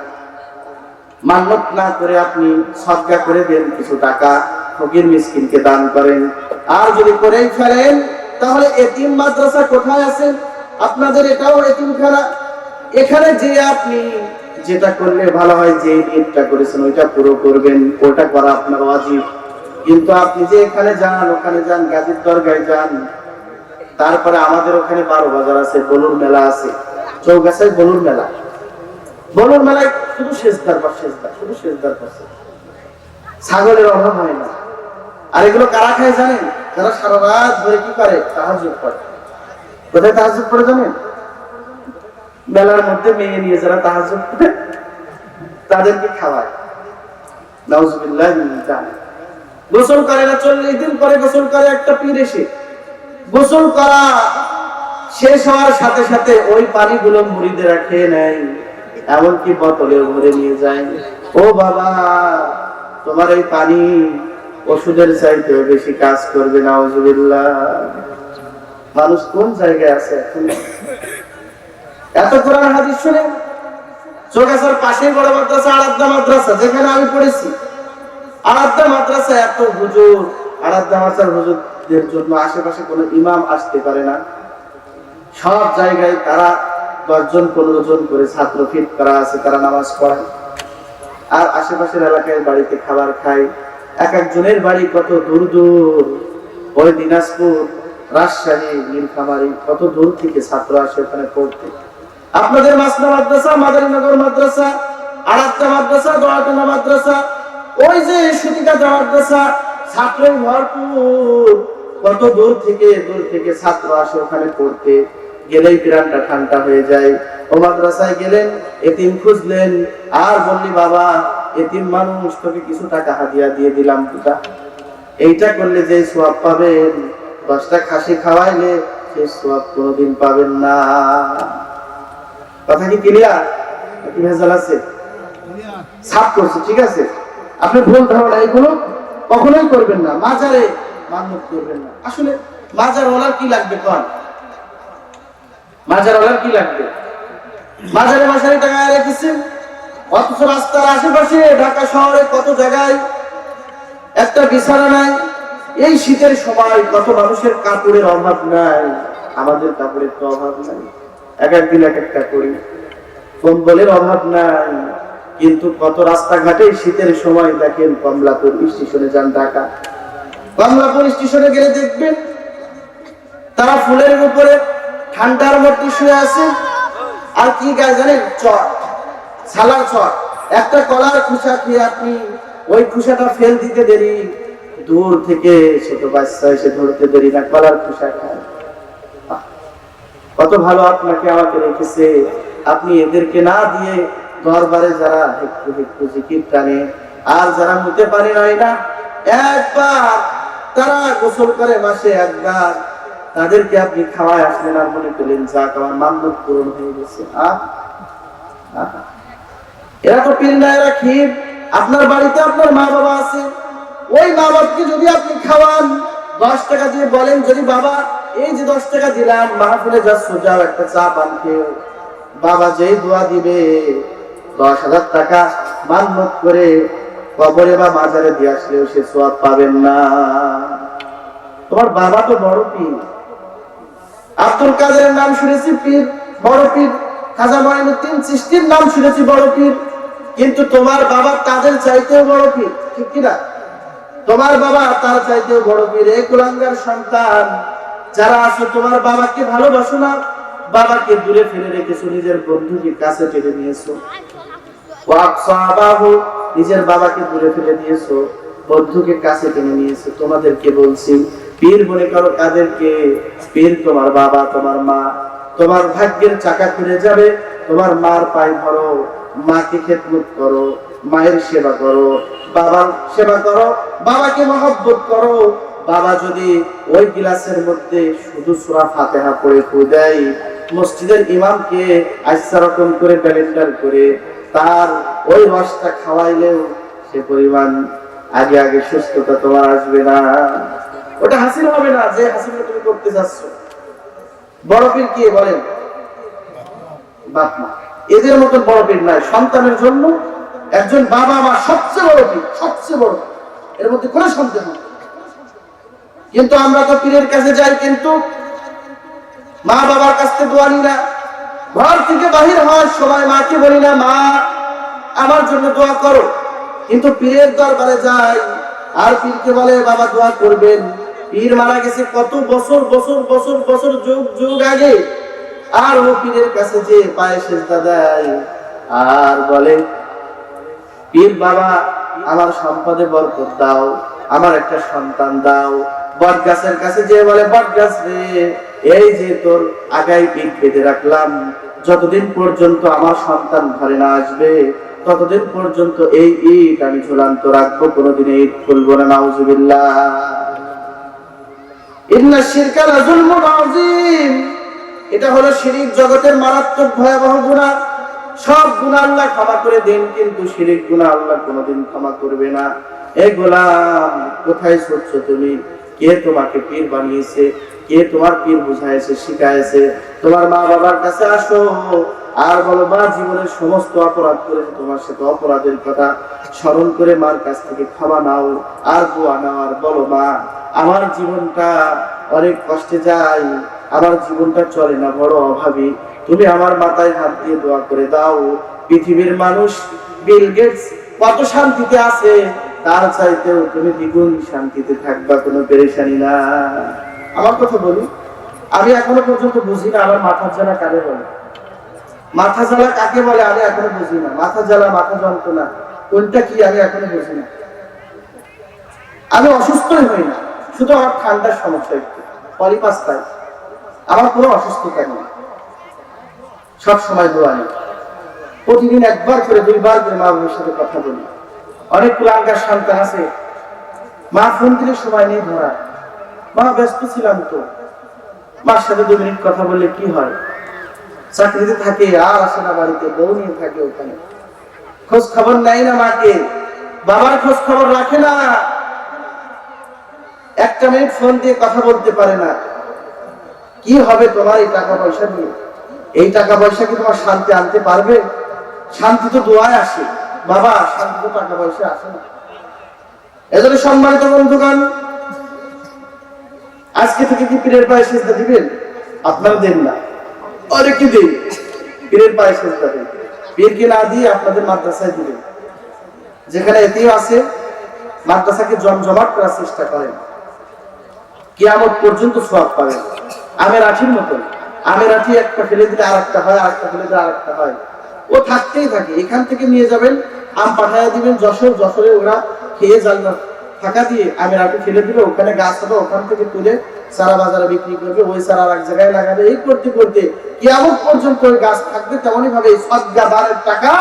মান্যত না করে আপনি সদকা করে দেন, কিছু টাকা ফকির মিসকিনকে দান করেন। আর যদি করেই ফেলেন তাহলে এতিম মাদ্রাসা কোথায় আছে? আপনাদের এটাও এতিমখানা। এখানে যে আপনি যেটা করলে ভালো হয়, যে নিয়তটা করেছেন ওইটা পুরো করবেন, ওটা করা আপনার ওয়াজিব। কিন্তু আপনি যে এখানে যান, ওখানে যান, গাজীর দরগায় যান, তারপরে আমাদের ওখানে 12 বাজার আছে, বলুর মেলা আছে, চৌগাছায় বলুর মেলা। বলুর মেলায় শুধু সেজদার পর সেজদা, শুধু সেজদার পর সেজদা, ছাগলের অভাব হয় না। আর এগুলো কারা খায় জানেন? যারা সারা রাত ধরে কি করে? তাহাজ্জুদ পড়ে। কোথায় তাহাজ্জুদ পড়ে জানেন? মেলার মধ্যে মেয়ে নিয়ে যারা তাহাজ্জুদ পড়ে তাদেরকে খাওয়ায়। নাউজুবিল্লাহ মিন যালিক। গোসল করে না, 40 দিন পরে গোসল করে একটা পীর এসে। গোসল করা শেষ হওয়ার সাথে সাথে ওই পানিগুলো মুরিদেরা খেয়ে নেয়, এমনকি বোতলে ভরে নিয়ে যায়। ও বাবা, তোমার এই পানি ওষুধের চাইতে বেশি কাজ করবে। নাউজুবিল্লাহ। মানুষ কোন জায়গায় আছে এখন? এত কোরআন হাদিস শুনে চৌগাছার পাশে বড় মাদ্রাসা, আরাধ্যা মাদ্রাসা, যেখানে আমি পড়েছি। আরাধ্যা মাদ্রাসা এত হুজুর, আরাধ্যা মাদ্রাসার হুজুরদের জন্য আশেপাশে কোনো ইমাম আসতে পারে না। সব জায়গায় তারা 10 জন 15 জন করে ছাত্র ফিট করা আছে, তারা নামাজ পড়ে। আর আশেপাশের এলাকায় বাড়িতে খাবার খায়। এক একজনের বাড়ি কত দূর দূর, ওই দিনাজপুর, রাজশাহী, নীলফামারী, কত দূর থেকে ছাত্র আসে ওখানে পড়তে। আপনাদের মাসনা মাদ্রাসা, মাদারীনগর মাদ্রাসা, আরাধ্যা মাদ্রাসা, দোয়াটানা মাদ্রাসা, ওই যে সুতিকা মাদ্রাসা, ছাত্র ভরপুর। কত দূর থেকে ছাত্র আসে ওখানে পড়তে। গেলেই প্রাণটা ঠান্ডা হয়ে যায়। ও মাদ্রাসায় গেলেন, এতিম খুঁজলেন, আর বললি বাবা এতিম মানুষ, তোকে কিছু টাকা হাদিয়া দিয়ে দিলাম পুতা। এইটা করলে যে সওয়াব পাবেন, 10টা খাসি খাওয়াইলে সেই সওয়াব কোনোদিন পাবেন না। কথা কি ক্লিয়ার? কি ভেজাল আছে? সাফ করছে, ঠিক আছে? আপনি ভুল ধারণা এগুলো কখনোই করবেন না। মাজারে মান্যত করবেন না। আসলে মাজারওয়ালার কি লাগবে? কোন মাজারওয়ালার কি লাগবে? মাজারে মাসারি টাকা রেখেছেন, অথচ রাস্তার আশেপাশে ঢাকা শহরে কত জায়গায় একটা বিছানা নাই। এই শীতের সময় কত মানুষের কাপড়ের অভাব নাই, আমাদের কাপড়ের তো অভাব নাই। এক একদিন এক একটা করি, কম্বলের অভাব নাই। কিন্তু কত রাস্তাঘাটে শীতের সময় দেখেন, কমলাপুর স্টেশনে যান, ঢাকা কমলাপুর স্টেশনে গেলে দেখবেন তারা ফুলের উপরে ঠান্ডার মধ্যে শুয়ে আছে। আর কি গায়ে জানেন? চট, ছালার চট। একটা কলার খোসা খেয়ে আপনি ওই খোসাটা ফেল দিতে দেরি, দূর থেকে ছোট বাচ্চা এসে ধরতে দেরি না, কলার খোসা খায়। কত ভালো আপনাকে আমাকে রেখেছে। আপনি এদেরকে না দিয়ে দরবারে যারা একটু একটু জিকির টানে, আর যারা মুতে পারে না, একবার তারা গোসল করে মাসে একবার, তাদেরকে আপনি খাওয়ায় আসলেন আর মনে করলেন যাক আমার মান্যত পূরণ হয়ে গেছে। এরা তো পীর না, এরা ক্ষীর। আপনার বাড়িতে আপনার মা বাবা আছে, ওই মা বাবাকে যদি আপনি খাওয়ান, 10 টাকা দিয়ে বলেন, যদি বাবা এই যে 10 টাকা দিলাম, মাহফিলে যাচ্ছ, যাও একটা চা পান খেও, বাবা যেই দোয়া দিবে 10,000 টাকা মান্নত করে কবরে বা মাজারে দিয়ে আসলেও সে সওয়াব পাবেন না। তোমার বাবা তো বড় পীর, আব্দুল কাদেরের নাম শুনেছি পীর, বড় পীর, খাজা মঈনুদ্দিন চিশতির নাম শুনেছি বড় পীর, কিন্তু তোমার বাবা তাদের চাইতেও বড় পীর, ঠিক কিনা? তোমার বাবা তার চাইতেও বড় পীর। এই কুলাঙ্গার সন্তান যারা আছো, তোমার বাবাকে ভালোবাসো না, বাবাকে দূরে ফেলে রেখেছো, নিজের বন্ধুকে কাছে টেনে নিয়েছো। ওয়াকসাবাহু, নিজের বাবাকে দূরে ফেলে দিয়েছো, বন্ধুকে কাছে টেনে নিয়েছো। তোমাদেরকে বলছি, পীর মনে করো কাদেরকে? পীর তোমার বাবা, তোমার মা। তোমার ভাগ্যের চাকা ঘুরে যাবে, তোমার মার পায়ে ধরো, মাকে খেদমত করো, মায়ের সেবা করো, বাবার সেবা করো, বাবাকে মহব্বত করো। বাবা যদি ওই গিলাসের মধ্যে শুধু সূরা ফাতিহা পড়ে ফু দেয়, মসজিদের ইমামকে আইসা রকম করে ব্যালেন্ডার করে তার ওই রসটা খাওয়াইলেও সে পরিমাণ আগে আগে সুস্থতা তোমার আসবে না, ওটা হাসিল হবে না যে হাসিলটা তুমি করতে যাচ্ছ। বড় পীর কি বলেন? বাপ মা। এদের মতন বড় পীর নাই। সন্তানের জন্য একজন বাবা মা সবচেয়ে বড় পীর, সবচেয়ে বড়, এর মধ্যে কোনো সন্দেহ নেই। কিন্তু আমরা তো পীরের কাছে যাই, কিন্তু মা বাবার কাছ থেকে দোয়া নিই না। ঘর থেকে বাহির হওয়ার সময় মাকে বলি না, মা আমার জন্য দোয়া করো, কিন্তু পীরের দরবারে যাই আর পীরকে বলে বাবা দোয়া করবেন। পীর মারা গেছে কত বছর বছর বছর বছর যুগ যুগ আগে, আর ও পীরের কাছে যে পায়ে সেজদা দেয় আর বলে, পীর বাবা আমার সম্পদে বরকত দাও, আমার একটা সন্তান দাও। বট গাছের কাছে যে বলে, বট গাছ রে, এই যে তোর আগায় ইট বেঁধে রাখলাম, যতদিন পর্যন্ত আমার সন্তান ঘরে না আসবে ততদিন পর্যন্ত এই ইট আমি ঝুলান্ত রাখবো, কোনোদিন ইট খুলবো না। নাউজুবিল্লাহ। ইন্না শিরকা লাযুলমুন আযীম, এটা হলো শিরিক, জগতের মারাত্মক ভয়াবহ গুনাহ। সব গুনাহ আল্লাহ ক্ষমা করে দেন, কিন্তু শিরিক গুনাহ আল্লাহ কোনোদিন ক্ষমা করবে না। এ গোলাম, কোথায় ছুটছো তুমি? কে তোমাকে পীর বানিয়েছে? কে তোমার পীর বুঝাইছে, শিখাইছে? তোমার মা বাবার কাছে আসো আর বলো, মা জীবনের সমস্ত অপরাধ করেছে, তোমার সাথে অপরাধের কথা স্মরণ করে মার কাছ থেকে ক্ষমা নাও আর দোয়া নাও, আর বলো, মা আমার জীবনটা অনেক কষ্টে যায়, আমার জীবনটা চলে না, বড় অভাবী, তুমি আমার মাথায় হাত দিয়ে দোয়া করে দাও। পৃথিবীর মানুষ বিল গেটস কত শান্তিতে আছে, তার চাইতেও তুমি দ্বিগুণ শান্তিতে থাকবা, কোনো পেরেশানি না। আমার কথা বলি, আমি এখনো পর্যন্ত বুঝি না আমার মাথার জ্বালা কাকে বলে। মাথা জ্বালা কাকে বলে আমি এখনো বুঝি না। মাথা জ্বালা, মাথা যন্ত্রণা কোনটা কি আমি এখনো বুঝি না। আমি অসুস্থই হই না, শুধু আমার ঠান্ডার সমস্যা, একটু পলিপাস পাই, আমার কোনো অসুস্থতা নেই। সব সময় দোয়া নেই, প্রতিদিন একবার করে 2 বার করে মা বাবার সাথে কথা বলি। অনেক কুলাঙ্গার সন্তান আছে, মা ফোন দিলে সময় নেই ধরা, মা ব্যস্ত ছিলাম তো। মার সাথে 2 মিনিট কথা বললে কি হয়? চাকরিতে থাকে আর আসে না বাড়িতে, বউ নিয়ে থাকে ওখানে, খোঁজ খবর নেয় না মাকে, বাবার খোঁজ খবর রাখে না, 1 মিনিট ফোন দিয়ে কথা বলতে পারে না। কি হবে তোমার এই টাকা পয়সা দিয়ে? এই টাকা পয়সা কি তোমার শান্তি আনতে পারবে? শান্তি তো দোয়ায় আসে বাবা, শান্তি তো টাকা পয়সা আসে না। এজন্য সম্মানিত বন্ধুগণ, আজকে থেকে কি পীরের পায়ে সেজদা দিবেন? আপনারা দেন না, অনেকে দেন, পীরের পায়ে সেজদা দেন। পীরকে না দিয়ে আপনাদের মাদ্রাসায় দিবেন, যেখানে এতিম আছে মাদ্রাসাকে জমজমাট করার চেষ্টা করেন, কিয়ামত পর্যন্ত সওয়াব পাবেন। আমের আঠির মতন, আমের আঠি একটা ফেলে দিলে আরেকটা হয়, আরেকটা ফেলে দিলে আরেকটা হয়, ও থাকতেই থাকে। এখান থেকে নিয়ে যাবেন, আম পাঠাইয়া দিবেন যশোর, যশোরে ওরা খেয়ে জালনা ফাঁকা দিয়ে আমের আঠি ফেলে দিবে, ওখানে গাছ হবে, ওখান থেকে তুলে সারা বাজারে বিক্রি করবে, ওই সারা আর এক জায়গায় লাগাবে। এই করতে করতে কিয়ামত পর্যন্ত ওই গাছ থাকবে। তেমনই ভাবে সদকা দানের টাকা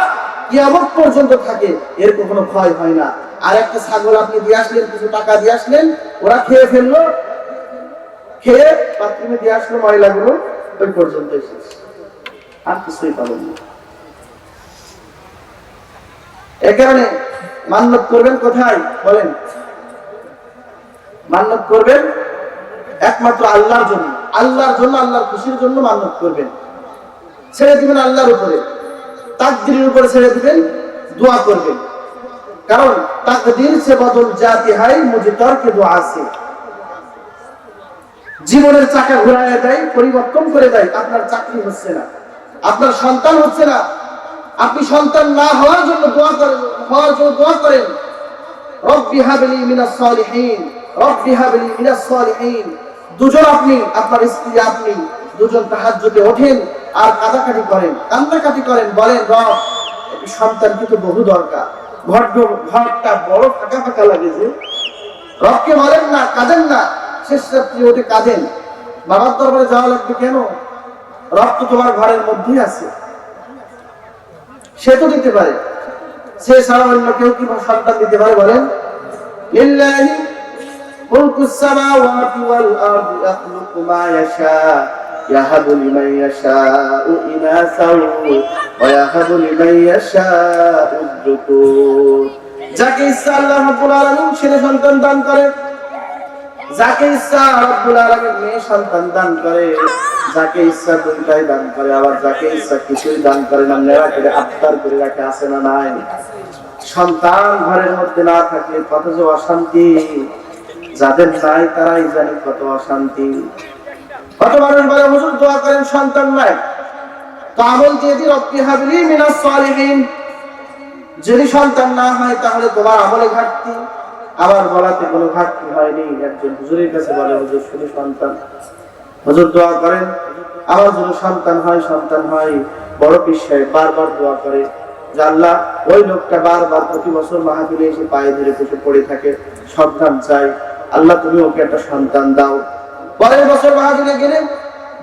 কিয়ামত পর্যন্ত থাকে, এর কোনো ক্ষয় হয় না। আর একটা ছাগল আপনি দিয়ে আসলেন, কিছু টাকা দিয়ে আসলেন, ওরা খেয়ে ফেললো, খেয়ে বাথরুমে দিয়ে আসলো ময়লাগুলো, ওই পর্যন্ত এসেছে, আর কিছুই পাবেন না। এ কারণে মান্নত করবেন কোথায় বলেন? মান্নত করবেন একমাত্র আল্লাহর জন্য, আল্লাহর জন্য, আল্লাহর খুশির জন্য মান্নত করবেন। ছেড়ে দিবেন আল্লাহর উপরে, তাকদীরের উপরে ছেড়ে দিবেন, দোয়া করবেন। কারণ তাকদীর সে বদল জাতি হাই মুঝে তর্কে দোয়া আছে। জীবনের চাকা ঘুরায় দেয়, পরিবর্তন করে দেয়। আপনার চাকরি হচ্ছে না, আপনার সন্তান হচ্ছে না, আপনি সন্তান না হওয়ার জন্য দোয়া করেন, হওয়ার জন্য দোয়া করেন, রব্বি হাবলি মিনাস সালিহিন, রব্বি হাবলি মিনাস সালিহিন। দুজন আপনি, আপনার স্ত্রী আপনি দুজন তাহাজ্জুদে ওঠেন আর কাঁদাকাটি করেন, কান্নাকাটি করেন, বলেন রব একটি সন্তান কিন্তু বহু দরকার, ঘরটা বড় ফাঁকা ফাঁকা লাগে যে। রবকে বলেন না, কাঁদেন না, শেষ রাত্রি ওঠে কাঁদেন, বাবার দরবারে যাওয়া লাগবে কেন? রব তো তোমার ঘরের মধ্যেই আছে, সে তো দিতে পারে, সে ছাড়া অন্য কেউ কি সন্তান দিতে পারে বলেন? লিল্লাহি মুলকুস সামাওয়াতি ওয়াল আরদি ইয়াখলুকু মা ইয়াশা ইয়াহাবু লিমান ইয়াশাউ ইনাসাও ওয়া ইয়াহাবু লিমান ইয়াশাউ যুকুর। যাকে ইচ্ছা আল্লাহ রাব্বুল আলামিন ছেলে সন্তান দান করে, যাকে ইচ্ছা রব্বুল আলামিন মেয়ে সন্তান দান করে, যাকে ইচ্ছা দুইটাই দান করে, আবার যাকে ইচ্ছা কিছুই দান করে না, নেওয়া করে আবদার করে রাখে, আছে না নাই? সন্তান ঘরের মধ্যে না থাকলে কত যে অশান্তি, যাদের নাই তারাই জানে কত অশান্তি। কত মানুষ বলে হুজুর দোয়া করেন সন্তান নাই, তো আমল দিয়ে দি রব্বি হাবলি মিনাস সালিহিন। যদি সন্তান না হয় তাহলে তোমার আমলে ঘাটতি, আবার বলাতে কোনো ঘাটতি হয়নি। একজন হুজুরের কাছে বলে হুজুর শুধু সন্তান, হুজুর দোয়া করেন আমার জন্য সন্তান হয়, সন্তান হয়। বড় পীর সাহেব বারবার দোয়া করে যে আল্লাহ, ওই লোকটা বারবার প্রতি বছর মাহফিলে এসে পায়ে ধরে বসে পড়ে থাকে, সন্তান চাই, আল্লাহ তুমি ওকে একটা সন্তান দাও। পরের বছর মাহফিলে গেলে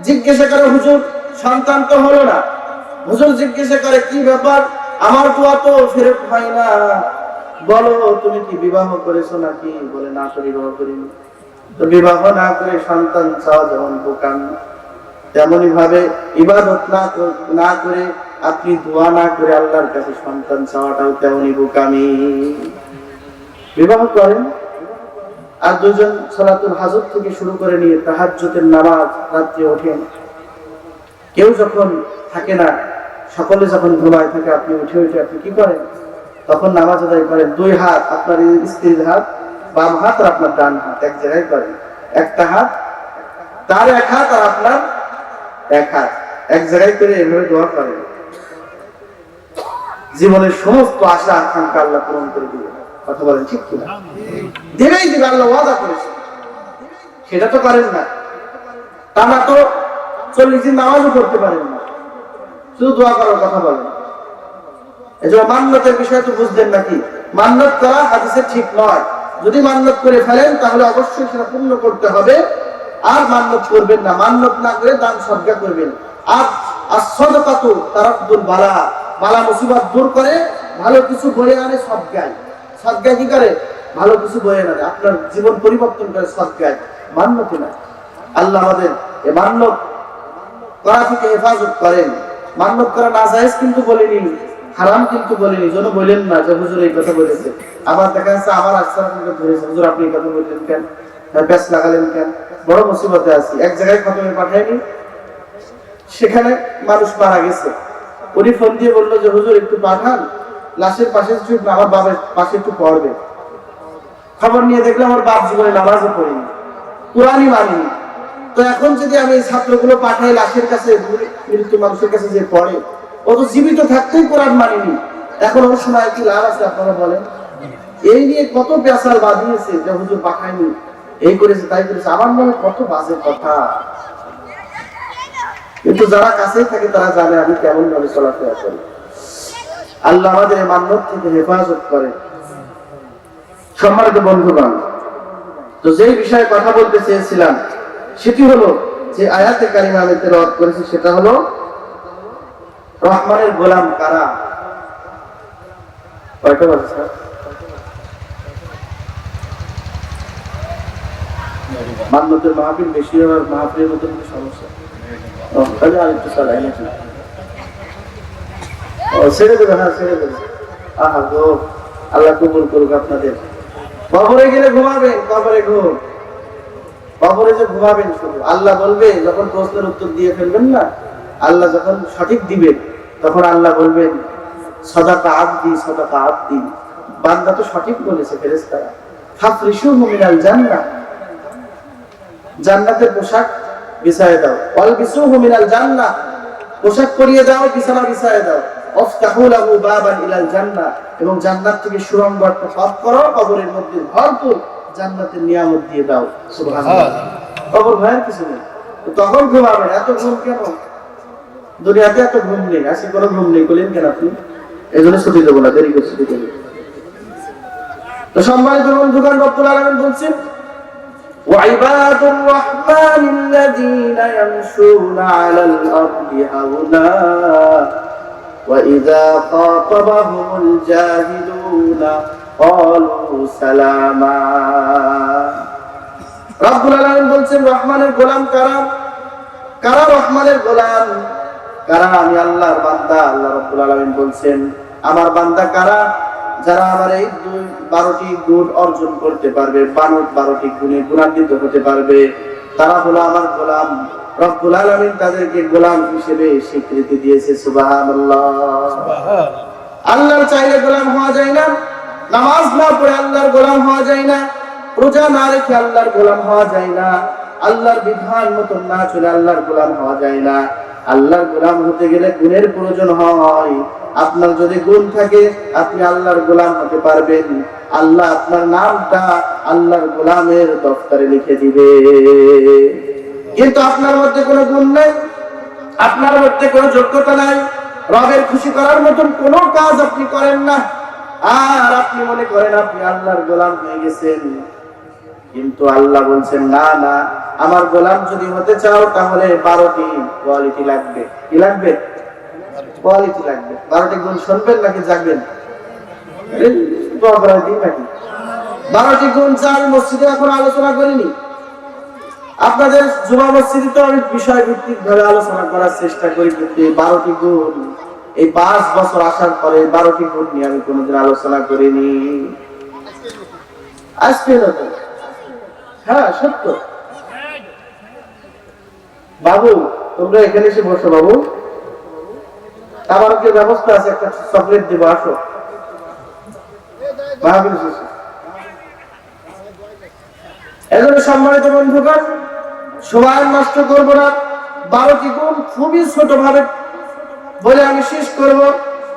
জিজ্ঞাসা করে হুজুর সন্তান তো হলো না। হুজুর জিজ্ঞাসা করে কি ব্যাপার, আমার দোয়া তো ফেরত হয় না, বলো তুমি কি বিবাহ করেছো নাকি? বলে না তো বিবাহ করিনি। তো বিবাহ না করে সন্তান চাওয়া যেমন বোকামি, তেমনি ভাবে ইবাদত না করে আপনি দোয়া না করে আল্লাহর কাছে সন্তান চাওয়াটাও তেমনি বোকামি। বিবাহ করেন আর দুজন সালাতুল হাজত থেকে শুরু করে নিয়ে তাহাজ্জুদের নামাজ রাত্রে ওঠেন। কেউ যখন থাকে না, সকলে যখন ঘুমায় থাকে, আপনি উঠে উঠে আপনি কি করেন? তখন নামাজ আদায় করেন। দুই হাত, আপনার স্ত্রীর হাত বাম হাত আর আপনার ডান হাত এক জায়গায় করেন, একটা হাত তার এক হাত আর আপনার এক হাত এক জায়গায় করে এভাবে দোয়া করেন। জীবনের সমস্ত আশা আকাঙ্ক্ষা আল্লাহ পূরণ করে দিবে। কথা বলেন ঠিক কিনা? দেবেই দিবে, আল্লাহ ওয়াদা করেছে। সেটা তো করেন না, তারা তো 40 দিন নামাজও করতে পারেন না, শুধু দোয়া করার কথা বলেন। এজন্য মান্নতের বিষয় তো বুঝলেন নাকি? মান্নত করা হাদিসে ঠিক নয়। যদি মান্নত করে ফেলেন তাহলে অবশ্যই সেটা পূর্ণ করতে হবে, আর মান্নত করবেন না। মান্নত না করে দান সদকা করবেন। আর সাদাকাতু তারাদ্দুল বালা, বালা মুসিবত দূর করে, ভালো কিছু বয়ে আনে সদকায়। সদকায় কি করে? ভালো কিছু বয়ে আনে, আপনার জীবন পরিবর্তন করে সদকায়, মান্নতে না। আল্লাহ আমাদের এই মান্নত করা থেকে হেফাজত করেন। মান্নত করা নাজায়েজ কিন্তু বলেনি, হারাম কিন্তু বলেনি। যেন বলেন না যে হুজুর এই কথা বলেছে, আবার দেখা যাচ্ছে আমার আশ্রম ধরেছে, হুজুর আপনি এই কথা বললেন কেন, প্যাচ লাগালেন কেন? বড় মুসিবতে আছি, এক জায়গায় খতমে পাঠায়নি, সেখানে মানুষ মারা গেছে। উনি ফোন দিয়ে বললো যে হুজুর একটু পাঠান, লাশের পাশে আমার বাবার পাশে একটু পড়বে। খবর নিয়ে দেখলাম আমার বাপ জীবনে নামাজও পড়েনি, কোরআনই মানিনি। তো এখন যদি আমি এই ছাত্রগুলো পাঠাই লাশের কাছে, মৃত্যু মানুষের কাছে যে পড়ে, ও তো জীবিত থাকতেই কোরআন মানিনি, এখন ওর সময় কি লাভ আছে আপনারা বলেন? এই নিয়ে কত পেশাল বাঁধিয়েছে যে হুজুর পাঠায়নি, এই করেছে তাই করেছে, আমার মনে কত বাজে কথা। কিন্তু যারা কাছেই থাকে তারা জানে আমি কেমন ভাবে চলাফেরা করি। আল্লাহ আমাদের এই মান্নত থেকে হেফাজত করে। সম্মানিত বন্ধুগণ, তো যেই বিষয়ে কথা বলতে চেয়েছিলাম সেটি হলো যে আয়াতে কারিমা আমি তেলাওয়াত করেছি, সেটা হলো রহমানের গোলাম কারা। কয়টা বাজে স্যার? মান্নতের মাহফিল বেশি হওয়ার মাহফিলের মধ্যে কোনো সমস্যা? তাহলে আরেকটু চালাই নাকি? ছেড়ে দেবে, হ্যাঁ ছেড়ে দেবে। আহা গো, আল্লাহ কবুল করুক আপনাদের। কবরে গেলে ঘুমাবেন, কবরে ঘুম, কবরে যে ঘুমাবেন শুধু আল্লাহ বলবে, যখন প্রশ্নের উত্তর দিয়ে ফেলবেন না, আল্লাহ যখন সঠিক দিবেন তখন আল্লাহ বলবেন সাদাকা আবদি সাদাকা আবদি, বান্দা তো সঠিক বলেছে। ফেরেশতারা ফাফরিশুহু মিনাল জান্নাহ, জান্নাতের পোশাক বিছায় দাও, ওয়ালবিসুহু মিনাল জান্নাহ, পোশাক পরিয়ে দাও, বিছানা বিছায় দাও, আফতাহু লাহু বাবান ইলাল জান্নাহ, এবং জান্নাত থেকে সুড়ঙ্গ একটা পথ করো, কবরের মধ্যে ভরপুর জান্নাতের নিয়ামত দিয়ে দাও। সুবহানাল্লাহ। কবর ভয়ের কিছু নেই, তখন ঘুমাবেন। এত ঘুম কেন? দুনিয়াতে এত ঘুম নেই, আজকে কোনো ঘুম নেই বলেন কেন আপনি? এই জন্য ছুটি দেবো না, দেরি করে ছুটি দেবো। তো সম্মানিত বন্ধুগণ, রব্বুল আলামিন বলছেন وعباد الرحمن الذين يمشون على الأرض هونا وإذا خاطبهم الجاهلون قالوا سلاما। রব্বুল আলামিন বলছেন রহমানের গোলাম কারা? কারা রহমানের গোলাম? কারা? আমি আল্লাহর বান্দা। আল্লাহ রব্বুল আলামিন বলছেন আমার বান্দা কারা? যারা আমার এই 12টি গুণ অর্জন করতে পারবে, 12টি গুণে গুণান্বিত হতে পারবে, তারা হলো আমার গোলাম। রব্বুল আলামিন তাদেরকে গোলাম হিসেবে স্বীকৃতি দিয়েছে। সুবহানাল্লাহ। আল্লাহর চাইলে গোলাম হওয়া যায় না, নামাজ না পড়ে আল্লাহর গোলাম হওয়া যায় না, রোজা না রেখে আল্লাহর গোলাম হওয়া যায় না, আল্লাহর বিধান মতন না চলে আল্লাহর গোলাম হওয়া যায় না। আল্লাহর গোলাম হতে গেলে গুণের প্রয়োজন হয়। আপনার যদি গুণ থাকে আপনি আল্লাহর গোলাম হতে পারবেন। আল্লাহ আপনার নামটা আল্লাহর গোলামের দফতরে লিখে দিবে। কিন্তু আপনার মধ্যে কোনো গুণ নেই, আপনার মধ্যে কোনো যোগ্যতা নাই, রবের খুশি করার মতন কোনো কাজ আপনি করেন না, আর আপনি মনে করেন আপনি আল্লাহর গোলাম হয়ে গেছেন। কিন্তু আল্লাহ বলছেন না না, আমার গোলাম যদি হতে চাও তাহলে 12টি কোয়ালিটি লাগবে। কি লাগবে? কোয়ালিটি লাগবে। 12টি গুণ শুনবেন নাকি জাগবেন? 12টি গুণ যা আমি মসজিদে এখন আলোচনা করিনি, আপনাদের জুমা মসজিদে তো আমি বিষয় ভিত্তিক ভাবে আলোচনা করার চেষ্টা করি, কিন্তু 12টি গুণ এই 5 বছর আসার পরে 12টি গুণ নিয়ে আমি কোনোদিন আলোচনা করিনি। আজকে নতুন, হ্যাঁ সত্য। বাবু তোমরা এখানে এসে বসো। বাবু তাবারকের ব্যবস্থা আছে, একটা চকলেট দেব, আসো। এজন্য সম্মানিত বন্ধুগণ, সময় নষ্ট করবো না, 12টি গুণ খুবই ছোট ভাবে বলে আমি শেষ করব।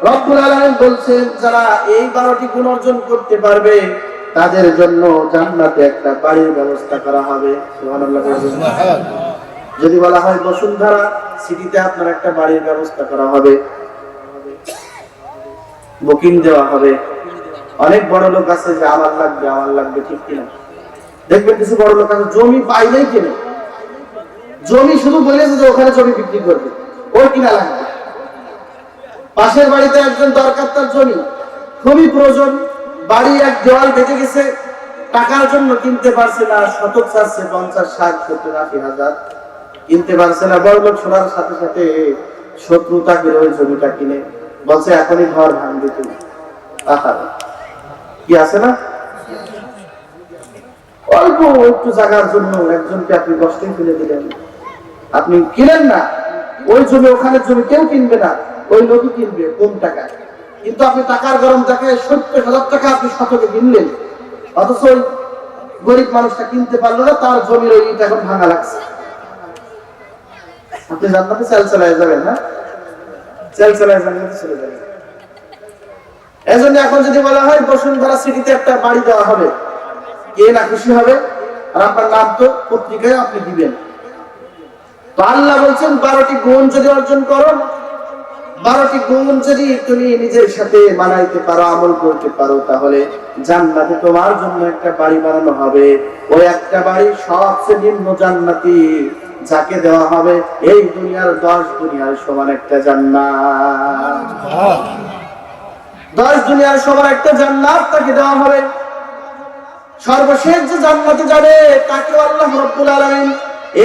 রব্বুল আলামিন বলছেন যারা এই 12টি গুণ অর্জন করতে পারবে তাদের জন্য জান্নাতে একটা বাড়ির ব্যবস্থা করা হবে। সুবহানাল্লাহ। যদি বলা হয় বসুন্ধরা সিটিতে আপনার একটা বাড়ির ব্যবস্থা করা হবে, বুকিং দেওয়া হবে। অনেক বড় লোক আছে যে আমার লাগবে আমার লাগবে, ঠিক কিনা? দেখবেন কিছু বড় লোক আছে জমি পাইলেই কেনে, জমি শুধু বলেছে যে ওখানে জমি বিক্রি করবে, ওর কিনা লাগবে। পাশের বাড়িতে একজন দরকার, তার জমি খুবই প্রয়োজন, বাড়ি এক দেওয়াল বেঁচে গেছে, টাকার জন্য কিনতে পারছে না, শতক চাচ্ছে 50, 60, 70, 80 হাজার, কিনতে পারছে না। বড় লোক শোনার সাথে সাথে শত্রুতা করে ওই জমিটা কিনে বলছে এখনই ঘর ভাঙবে তুমি। কি আছে না, অল্প একটু জায়গার জন্য একজনকে আপনি কষ্টে ফেলে দিলেন। আপনি কিনেন না ওই জমি, ওখানে জমি কেউ কিনবে না, ওই লোকই কিনবে কম টাকায়। কিন্তু আপনি টাকার গরম দেখায় 70,000 টাকা আপনি শতকে কিনলেন, অথচ ওই গরিব মানুষটা কিনতে পারলো না, তার জমির ওই ইট এখন ভাঙা লাগছে। আপনি জান্নাতে চাল চালায় যাবেন না, চাল চালায় জান্নাতে চলে যাবেন। এজন্য এখন যদি বলা হয় বসুন্ধরা সিটিতে একটা বাড়ি দেওয়া হবে, কে না খুশি হবে? আর আপনার নাম তো পত্রিকায় আপনি দিবেন। তো আল্লাহ বলছেন 12টি গুণ যদি অর্জন করো, 12টি গুণ যদি তুমি নিজের সাথে মানাইতে পারো, আমল করতে পারো, তাহলে জান্নাতে তোমার জন্য একটা বাড়ি বানানো হবে। ওই একটা বাড়ি সবচেয়ে নিম্ন জান্নাতি, যাকে দেওয়া হবে এই দুনিয়ার 10 দুনিয়ার সমান একটা জান্নাত। 10 দুনিয়ার সমান একটা জান্নাত তাকে দেওয়া হবে। সর্বশেষ যে জান্নাতে যাবে তাকে আল্লাহ রাব্বুল আলামিন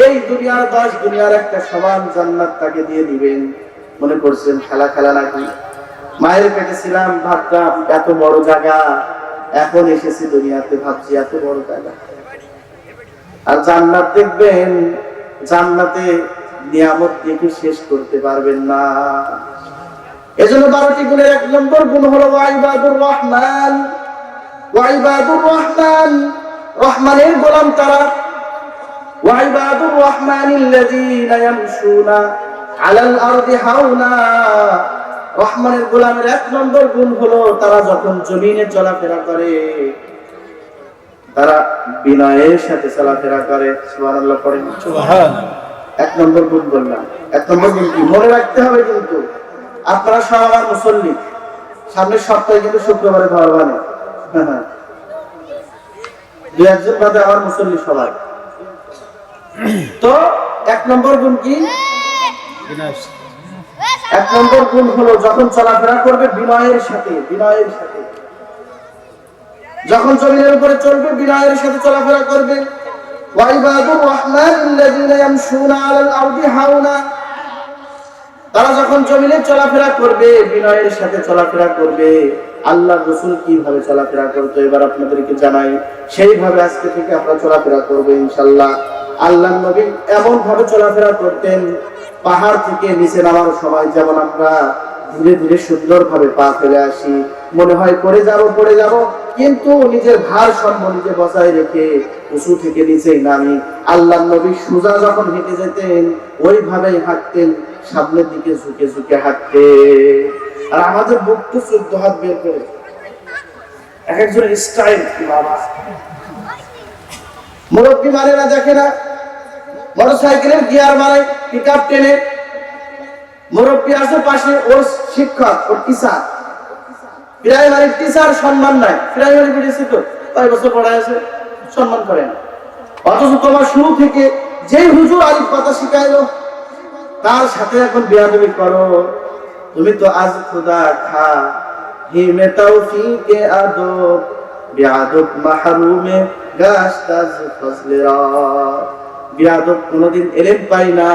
এই দুনিয়ার 10 দুনিয়ার একটা সমান জান্নাত তাকে দিয়ে দিবেন। মনে করছেন খেলা খেলা নাকি? মায়ের পেটে ছিলাম, ভাবতাম এত বড় জায়গা, এখন এসেছি দুনিয়াতে ভাবছি এত বড় জায়গা। আর জান্নাত দেখবেন, জান্নাতে নিয়ামত দেখে শেষ করতে পারবেন না। এজন্য 12টি গুণের 1 নম্বর গুণ হলো ওয়াইবাদুর রহমান। ওয়াইবাদুর রহমান, রহমানের গোলাম তারা। ওয়াইবাদুর রহমানিল্লাযীনা ইয়ামশুনা আলাল আরদি হাওনা। রহমানের গোলামের 1 নম্বর গুণ হলো তারা যখন জমিনে চলাফেরা করে তারা বিনয়ের সাথে চলাফেরা করে। সুবহানাল্লাহ পড়েন। সুবহানাল্লাহ। 1 নম্বর গুণ বললাম। 1 নম্বর গুণ কি মনে রাখতে হবে, কিন্তু আপনারা সব আমার মুসল্লি, সামনের সপ্তাহে কিন্তু শুক্রবারে ধরবা না। 2-1 জন বাদে আমার মুসল্লি সবাই। তো 1 নম্বর গুণ কি? 1 নম্বর গুণ হলো যখন চলাফেরা করবে বিনয়ের সাথে। বিনয়ের সাথে যখন জমিনের উপরে চলবে বিনয়ের সাথে চলাফেরা করবে। ওয়াইবাদুর রহমানিল্লাযীনা ইয়ামশুনা আলাল আরদি হাওনা। তারা যখন জমিনে চলাফেরা করবে বিনয়ের সাথে চলাফেরা করবে। আল্লাহ রাসূল কিভাবে চলাফেরা করতো এবার আপনাদেরকে জানাই, সেইভাবে আজকে থেকে আমরা চলাফেরা করব ইনশাআল্লাহ। আল্লাহর নবী এমন ভাবে চলাফেরা করতেন, পাহাড় থেকে নিচে নামার সময় যেমন আমরা ধীরে ধীরে সুন্দরভাবে পা ফেলে আসি, মনে হয় পড়ে যাব, কিন্তু নিজের ভারসাম্য নিজে বজায় রেখে উঁচু থেকে নিচেই নামি। আল্লাহর নবী সোজা যখন হেঁটে যেতেন ওইভাবেই হাঁটতেন, সামনের দিকে ঝুঁকে ঝুঁকে হাঁটতেন। আর আমাদের বুক তো 14 হাত বের করে, এক একজনের স্টাইল কি বাবা। মুরব্বী মানে না, দেখে না মোটরসাইকেলের গিয়ার মারে, পিকআপ টেনে। মুরব্বী আছে পাশে, ওর শিক্ষক, ওর টিচার, প্রাইমারি টিচার সম্মান নাই। প্রাইমারি পড়েছে তো কয় বছর পড়ায় আছে, সম্মান করে না। অথচ তোমার শুরু থেকে যেই হুজুর আলিফ কথা শিখাইলো তার সাথে এখন বিয়াদবি করো। তুমি তো আজ খুদা খা হিমে তৌফিকে আদব, বিয়াদব মাহরুমে গাশতাজ ফজলেরা। বিয়াদব কোনদিন এলেম পাই না,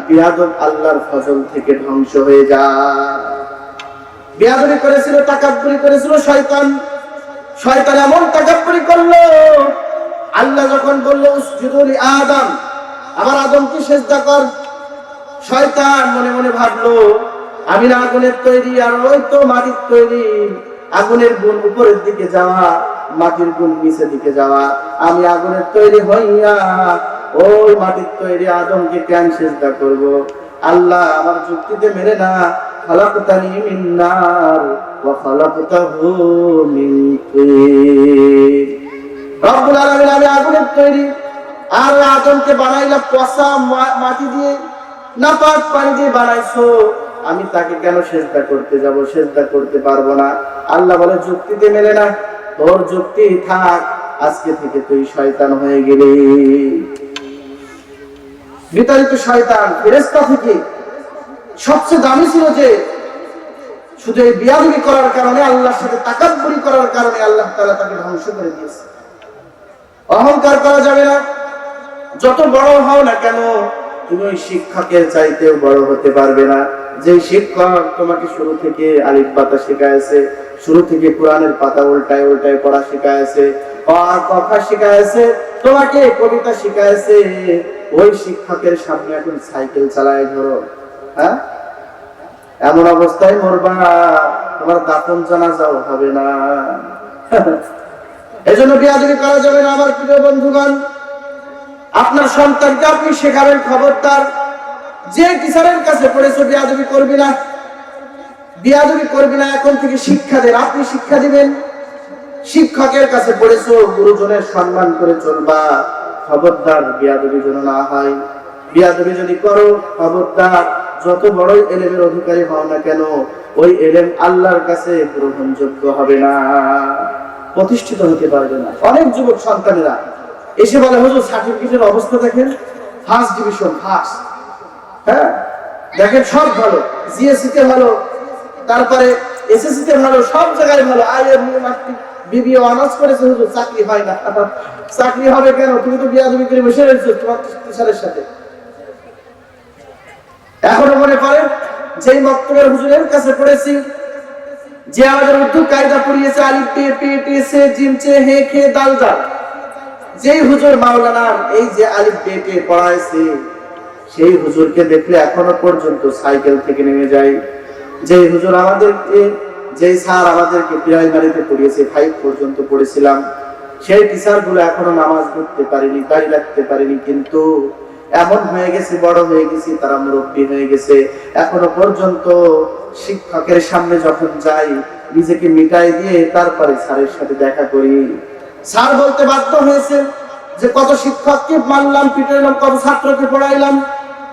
বিয়াদব আল্লাহর ফজল থেকে ধ্বংস হয়ে যায়। বিয়াদবি করেছিল, তাকাব্বুরি করেছিল শয়তান। শয়তান এমন তাকাব্বুরি করলো, আল্লাহ যখন বলল উসজুদু লি আদম, আবার আদমকে সিজদা কর, শয়তান মনে মনে ভাবলো আমি না আগুনের তৈরি, আর ওই তো মাটির তৈরি। আগুনের গুণ উপরের দিকে যাওয়া, মাটির গুণ নিচের দিকে যাওয়া। আমি আগুনের তৈরি হইয়া ওই মাটির তৈরি আদমকে কেন সিজদা করব? আল্লাহ আমার যুক্তিতে মেনে না। খালাকতানি মিন নার ওয়া খালাকতাহু মিন তিন। রব্বুল আলামিন আমি আগুনের তৈরি, আর আদমকে বানাইলা পচা মাটি দিয়ে, নাপাক পানি দিয়ে বানাইছো। আমি তাকে কেন সিজদা করতে যাব? সিজদা করতে পারবো না। আল্লাহ বলে যুক্তিতে মেলে না, তোর যুক্তি থাক, আজকে থেকে তুই শয়তান হয়ে গেলি। বিতাড়িত শয়তান ফেরেশতা থেকে সবচেয়ে দামি ছিল যে শুধু এই বিয়াদবি করার কারণে, আল্লাহর সাথে তাকাব্বুরি করার কারণে আল্লাহ তাআলা তাকে ধ্বংস করে দিয়েছে। অহংকার করা যাবে না। যত বড় হও না কেন তুমি ওই শিক্ষকের চাইতেও বড় হতে পারবে না। যে শিক্ষক তোমাকে শুরু থেকে আলিফ বাতা শেখায়ছে, শুরু থেকে কোরআনের পাতা উল্টায় উল্টায় পড়া শেখায়ছে, কথা শেখায়ছে, তোমাকে কবিতা শেখায়ছে, ওই শিক্ষকের সামনে এখন সাইকেল চালায় ধরো, হ্যাঁ? এমন অবস্থায় মরবা, তোমার দাফন জানাজাও হবে না। এজন্য বিয়াদবি করা যাবে না আমার প্রিয় বন্ধুগণ। আপনার সন্তানকে আপনি শেখাবেন, খবরদার যে টিচারের কাছে পড়েছো বিয়াদবি করবি না, বিয়াদবি করবি না। এখন থেকে শিক্ষা দেন, আপনি শিক্ষা দিবেন। শিক্ষকের কাছে পড়েছো, গুরুজনের সম্মান করে চলবা, খবরদার বিয়াদবি যেন না হয়। বিয়াদবি যদি করো, খবরদার যত বড়ই এলেমের অধিকারী হও না কেন, ওই এলেম আল্লাহর কাছে গ্রহণযোগ্য হবে না, প্রতিষ্ঠিত হতে পারবে না। অনেক যুবক সন্তানেরা এসে বলে হুজুর সার্টিফিকেটের অবস্থা দেখেন, ফার্স্ট ডিভিশন, ফার্স্ট, হ্যাঁ দেখেন সব ভালো, জিএসসি তে ভালো, তারপরে এসএসসি তে ভালো, সব জায়গায় ভালো, আইএম বিবিএ অনার্স করেছে, হুজুর চাকরি হয় না। চাকরি হবে কেন? তুমি তো বিয়াদবি করে বসে রয়েছো তোমার টিচারের সাথে। এখনো মনে করেন যেই মক্তবের হুজুরের কাছে পড়েছি যে আমাদের উর্দু কায়দা পড়িয়েছে আলিফ বে পে টে সে জিম চে হে খে দাল জাল, যেই হুজুর মাওলানার এই যে আলিফ বে টে পড়াইছে, সেই হুজুরকে দেখলে এখনো পর্যন্ত সাইকেল থেকে নেমে যায়। যে হুজুর আমাদেরকে, যে স্যার আমাদেরকে প্রাইমারিতে পড়িয়েছে, 5 পর্যন্ত পড়েছিলাম, সেই টিচার গুলো এখনো নামাজ পড়তে পারেনি, দাড়ি রাখতে পারেনি, কিন্তু এমন হয়ে গেছে, বড় হয়ে গেছে, তারা মুরব্বী হয়ে গেছে, এখনো পর্যন্ত শিক্ষকের সামনে যখন যাই নিজেকে মিটাই দিয়ে তারপরে স্যারের সাথে দেখা করি। স্যার বলতে বাধ্য হয়েছে যে কত শিক্ষককে মারলাম, পিটাইলাম, কত ছাত্রকে পড়াইলাম,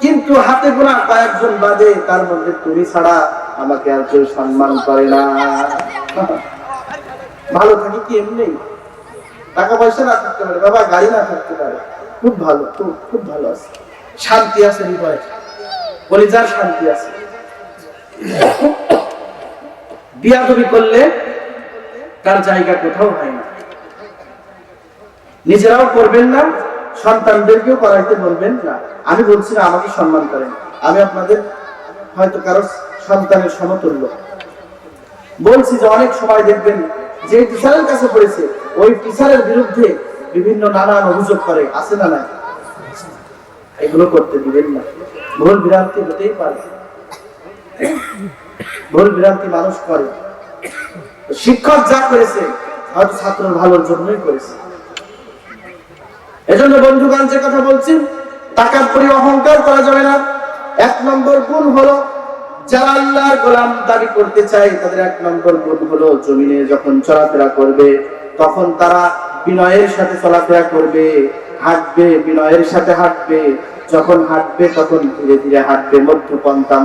কিন্তু হাতে গোনা কয়েকজন বাদে, তার মধ্যে তুমি ছাড়া আমাকে আর কেউ সম্মান করে না। ভালো থাকি কি এমনি? টাকা পয়সা না থাকতে পারে, বাবা গাড়ি না থাকতে পারে, খুব ভালো, খুব ভালো আছে, শান্তি আছে, হৃদয়ে পরিজার শান্তি আছে। বিয়াদবি করলে তার জায়গা কোথাও হয় না। নিজেরাও করবেন না, সন্তানদেরকেও করাইতে বলবেন না। আমি বলছি না আমাকে সম্মান করেন, আমি আপনাদের হয়তো কারো সন্তানের সমতুল্য। বলছি যে অনেক সময় দেখবেন যে টিচারের কাছে পড়েছে, ওই টিচারের বিরুদ্ধে বিভিন্ন নানান অভিযোগ করে, আছে না নাই? এগুলো করতে দিবেন না। ভুল ভ্রান্তি হতেই পারে, ভুল ভ্রান্তি মানুষ করে। শিক্ষক যা করেছে হয়তো ছাত্রের ভালোর জন্যই করেছে। এজন্য বন্ধুগণ, যে কথা বলছি, টাকার পরি অহংকার করা যাবে না। 1 নম্বর গুণ হলো, যারা আল্লাহর গোলাম দাবি করতে চায় তাদের 1 নম্বর গুণ হলো, জমিনে যখন চলাফেরা করবে তখন তারা বিনয়ের সাথে চলাফেরা করবে, হাঁটবে বিনয়ের সাথে হাঁটবে, যখন হাঁটবে তখন ধীরে ধীরে হাঁটবে, মধ্যপন্থা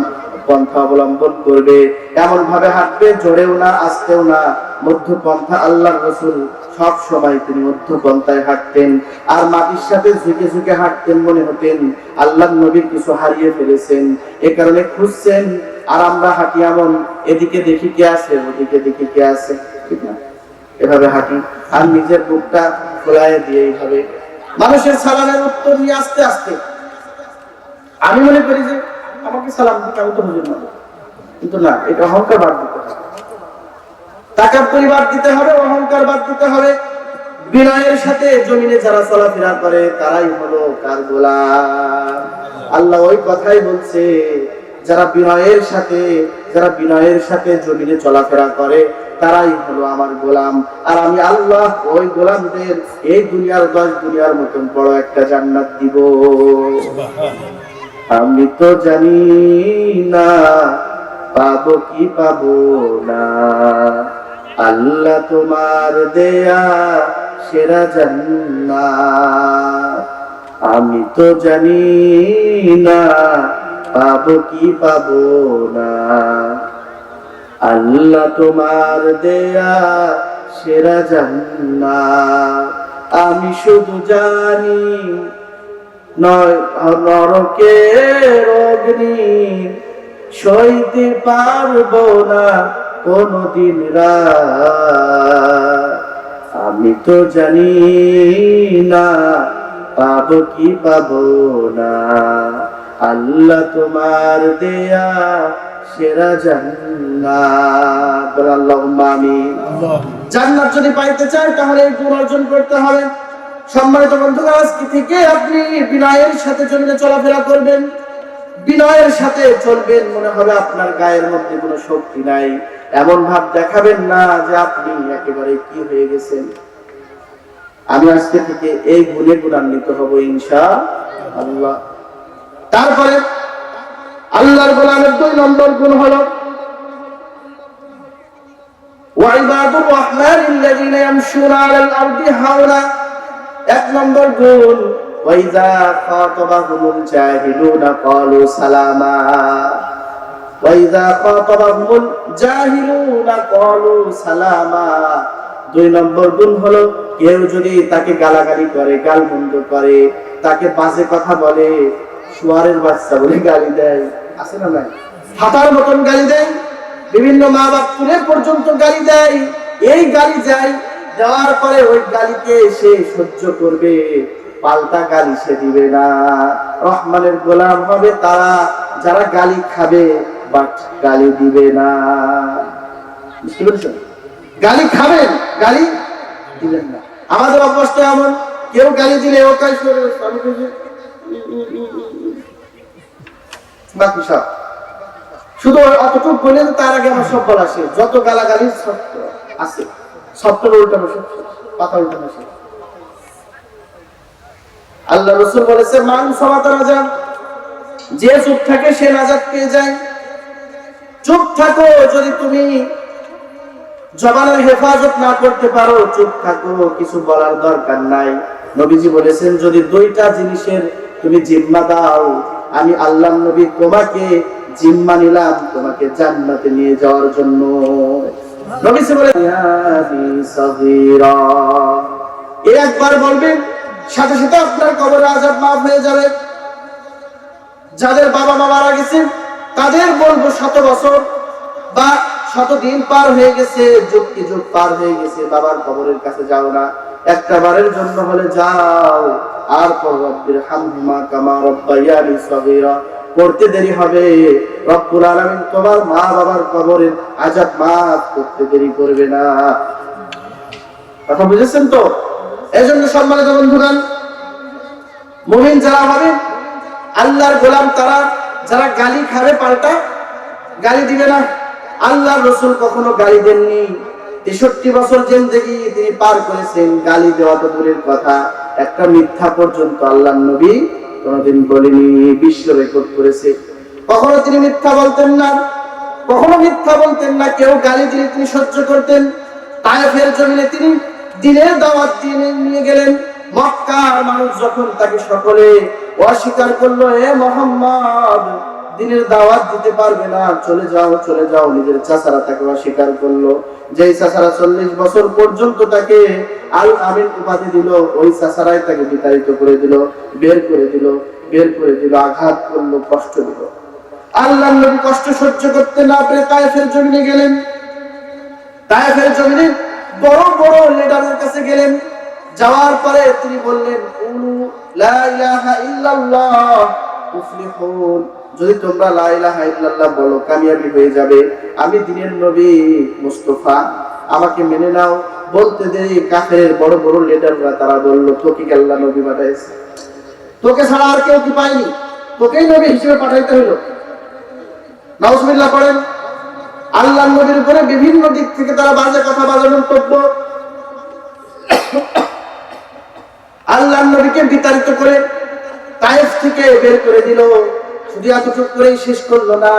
অবলম্বন করবে, এমন ভাবে হাঁটবে জোরেও না আস্তেও না, মধ্যপন্থা। আল্লাহর রাসূল সব সময় তিনি মধ্যপন্থায় হাঁটতেন, আর মাটির সাথে ঝুঁকে ঝুঁকে হাঁটতেন। মনে হতেন আল্লাহর নবী কিছু হারিয়ে ফেলেছেন, এ কারণে খুঁজছেন। আর আমরা হাঁটি এমন, এদিকে দেখি কে আছে, ওদিকে দেখি কে আছে, ঠিক না? এভাবে হাঁটি, আর নিজের বুকটা খোলায় দিয়ে এইভাবে মানুষের সালামের উত্তর নিয়ে আস্তে আস্তে। আমি মনে করি যে আমাকে সালাম দিতে আমি তো হুজুর না, কিন্তু না, এটা অহংকার বাদ দিতে হবে, টাকার পরিবার দিতে হবে, অহংকার বাদ দিতে হবে। বিনয়ের সাথে জমিনে যারা চলাফেরা করে তারাই হলো কার গোলাম। আল্লাহ ওই কথাই বলছে, যারা বিনয়ের সাথে জমিনে চলাফেরা করে তারাই হলো আমার গোলাম। আর আমি আল্লাহ ওই গোলামদের এই দুনিয়ার 10 দুনিয়ার মতন বড় একটা জান্নাত দিব। আমি তো জানি না পাবো কি পাবো না, আল্লাহ তোমার দেয়া সেরা জান্নাত। আমি তো জানি না পাবো কি পাবো না, আল্লাহ তোমার দেয়া সেরা জান্নাত। আমি শুধু জানি নরকের অগ্নি সইতে পারবো না কোনদিন রাত। আমি তো জানি না পাবো কি পাবো না, আল্লাহ তোমার দেয়া সেরা জান্নাত। আল্লাহুম্মা আমিন। জান্নাত যদি পাইতে চাই তাহলে এই গুণ অর্জন করতে হবে। সম্মানিত বন্ধুরা, আজকে থেকে আপনি বিনয়ের সাথে জমিনে চলাফেরা করবেন, বিনয়ের সাথে চলবেন। মনে হবে আপনার গায়ের মধ্যে কোনো শক্তি নাই, এমন ভাব দেখাবেন না যে আপনি একেবারে কি হয়ে গেছেন। আমি আজকে থেকে এই গুণে গুণান্বিত হব ইনশাআল্লাহ। তারপরে আল্লাহর গোলামের 2 নম্বর গুণ হলো, ওয়াইবাদুর রহমানিল্লাযীনা ইয়ামশুনা আলাল আরদি হাওনা। 1 নম্বর গুণ, ওয়াইযা খাতাবাহুমুল জাহিলুনা ক্বালু সালামা। ওয়াইযা খাতাবাহুমুল জাহিলুনা ক্বালু সালামা। 2 নম্বর গুণ হলো, কেউ যদি তাকে গালাগালি করে, গালমন্দ করে, তাকে বাজে কথা বলে, শুয়ারের বাচ্চা বলে গালি দেয়, আছে না নাই? ফাটার মতন গালি দেয়, বিভিন্ন মা বাপ তুলে পর্যন্ত গালি দেয়। এই গালি দেওয়ার পরে ওই গালিকে সে সহ্য করবে, পাল্টা গালি সে দিবে না। রহমানের গোলাম হবে তারা যারা গালি খাবে বাট গালি দিবে না। বুঝতে পেরেছেন? গালি খাবেন, গালি দিবেন না। আমাদের অবস্থা এমন, কেউ গালি দিলে ও কাজ করে বাকি সব শুধু অতটুকু বলেন, তার আগে আমার সব বলা শেষ। যত গালাগালি আছে সবটার উল্টানো সব পাতা উল্টানো শেষ। আল্লাহ রাসূল বলেছে, মান সামাতা নাজাত, যে চুপ থাকে সে নাজাত পেয়ে যায়। চুপ থাকো, যদি তুমি জবানের হেফাজত না করতে পারো চুপ থাকো, কিছু বলার দরকার নাই। নবীজি বলেছেন, যদি দুইটা জিনিসের তুমি জিম্মা দাও, আমি আল্লাহর নবী তোমাকে জিম্মা নিলাম তোমাকে জান্নাতে নিয়ে যাওয়ার জন্য। নবীজি বলেন, একবার বলবেন, সাথে সাথে আপনার কবরে আযাব মাফ হয়ে যাবে। যাদের বাবা মা মারা গেছে তাদের বলবো, 100 বছর বা 100 দিন পার হয়ে গেছে, যুগ কি যুগ পার হয়ে গেছে, বাবার কবরের কাছে যাও না, একটা বারের জন্য হলে যাও। আর পর রব্বির হামহুমা কামা রাব্বায়ানি সগীরা পড়তে দেরি হবে, রব্বুল আলামিন তোমার মা বাবার কবরের আযাব মাফ করতে দেরি করবে না। কথা বুঝেছেন তো? এজন্য সম্মানিত বন্ধুগণ, মুমিন যারা হবে, আল্লাহর গোলাম তারা, যারা গালি খাবে পাল্টা গালি দিবে না। আল্লাহর রাসূল কখনো গালি দেননি। 63 বছর জিন্দেগি তিনি পার করেছেন, গালি দেওয়া তো দূরের কথা, একটা মিথ্যা পর্যন্ত আল্লাহর নবী কোনদিন বলেনি। বিশ্ব রেকর্ড করেছে। কখনো তিনি মিথ্যা বলতেন না, কখনো মিথ্যা বলতেন না। কেউ গালি দিলে তিনি সহ্য করতেন। তায়েফের জমিনে তিনি দ্বীনের দাওয়াত দিয়ে নিয়ে গেলেন। মক্কার মানুষ যখন তাকে সকলে অস্বীকার করলো, হে মুহাম্মদ দ্বীনের দাওয়াত দিতে পারবে না, চলে যাও চলে যাও, নিজের চাচারা তাকে অস্বীকার করলো। যেই চাচারা 40 বছর পর্যন্ত তাকে আল আমিন উপাধি দিল, ওই চাচারাই তাকে বিতাড়িত করে দিল, বের করে দিল, আঘাত করলো, কষ্ট দিল। আল্লাহর নবী কষ্ট সহ্য করতে না পেরে তায়েফের জমিনে গেলেন। তায়েফের জমিনে বড় বড় লিডারের কাছে গেলেন। যাওয়ার পরে তিনি বললেন, কুলু লা ইলাহা ইল্লাল্লাহ তুফলিহুন, যদি তোমরা লা ইলাহা ইল্লাল্লাহ বলো কামিয়াবি হয়ে যাবে। আমি দ্বীনের নবী মুস্তাফা, আমাকে মেনে নাও। বলতে দেরি কাফেরের বড় বড় লিডাররা তারা বলল, তোকে আল্লাহ নবী পাঠাইছে, তোকে ছাড়া আর কেউ কি পাইনি, তোকেই নবী হিসেবে পাঠাইতে হলো। নাউজুবিল্লাহ পড়েন। আল্লাহর নবীর উপরে বিভিন্ন দিক থেকে তারা বাজে কথা, বাজে মন্তব্য। আল্লাহর নবীকে বিতাড়িত করে তায়েফ থেকে বের করে দিল। শুধু এতটুকু করেই শেষ করলো না,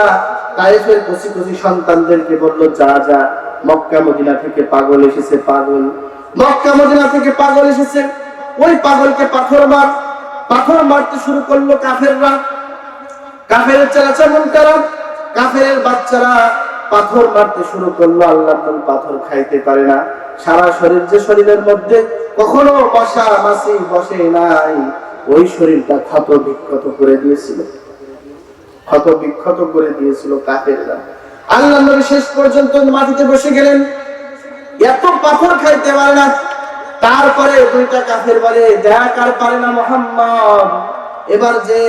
তায়েফের কচি কচি সন্তানদেরকে বলল, যা যা, মক্কা মদিনা থেকে পাগল এসেছে, মক্কা মদিনা থেকে পাগল এসেছে, ওই পাগলকে পাথর মারতে শুরু করলো কাফেররা। কাফেরের চালাচা মুনকারা, কাফেরের বাচ্চারা পাথর মারতে শুরু করলো। আল্লাহর নবী পাথর খাইতে পারে না। সারা শরীর, যে শরীরের মধ্যে কখনো মশা মাছি বসে নাই, ওই শরীরটা ক্ষত বিক্ষত করে দিয়েছিল কাফেররা। আল্লাহর নবী শেষ পর্যন্ত মাটিতে বসে গেলেন, এত পাথর খাইতে পারে না। তারপরে দুইটা কাফের বলে, দেখ আর পারে না মুহাম্মদ, এবার যে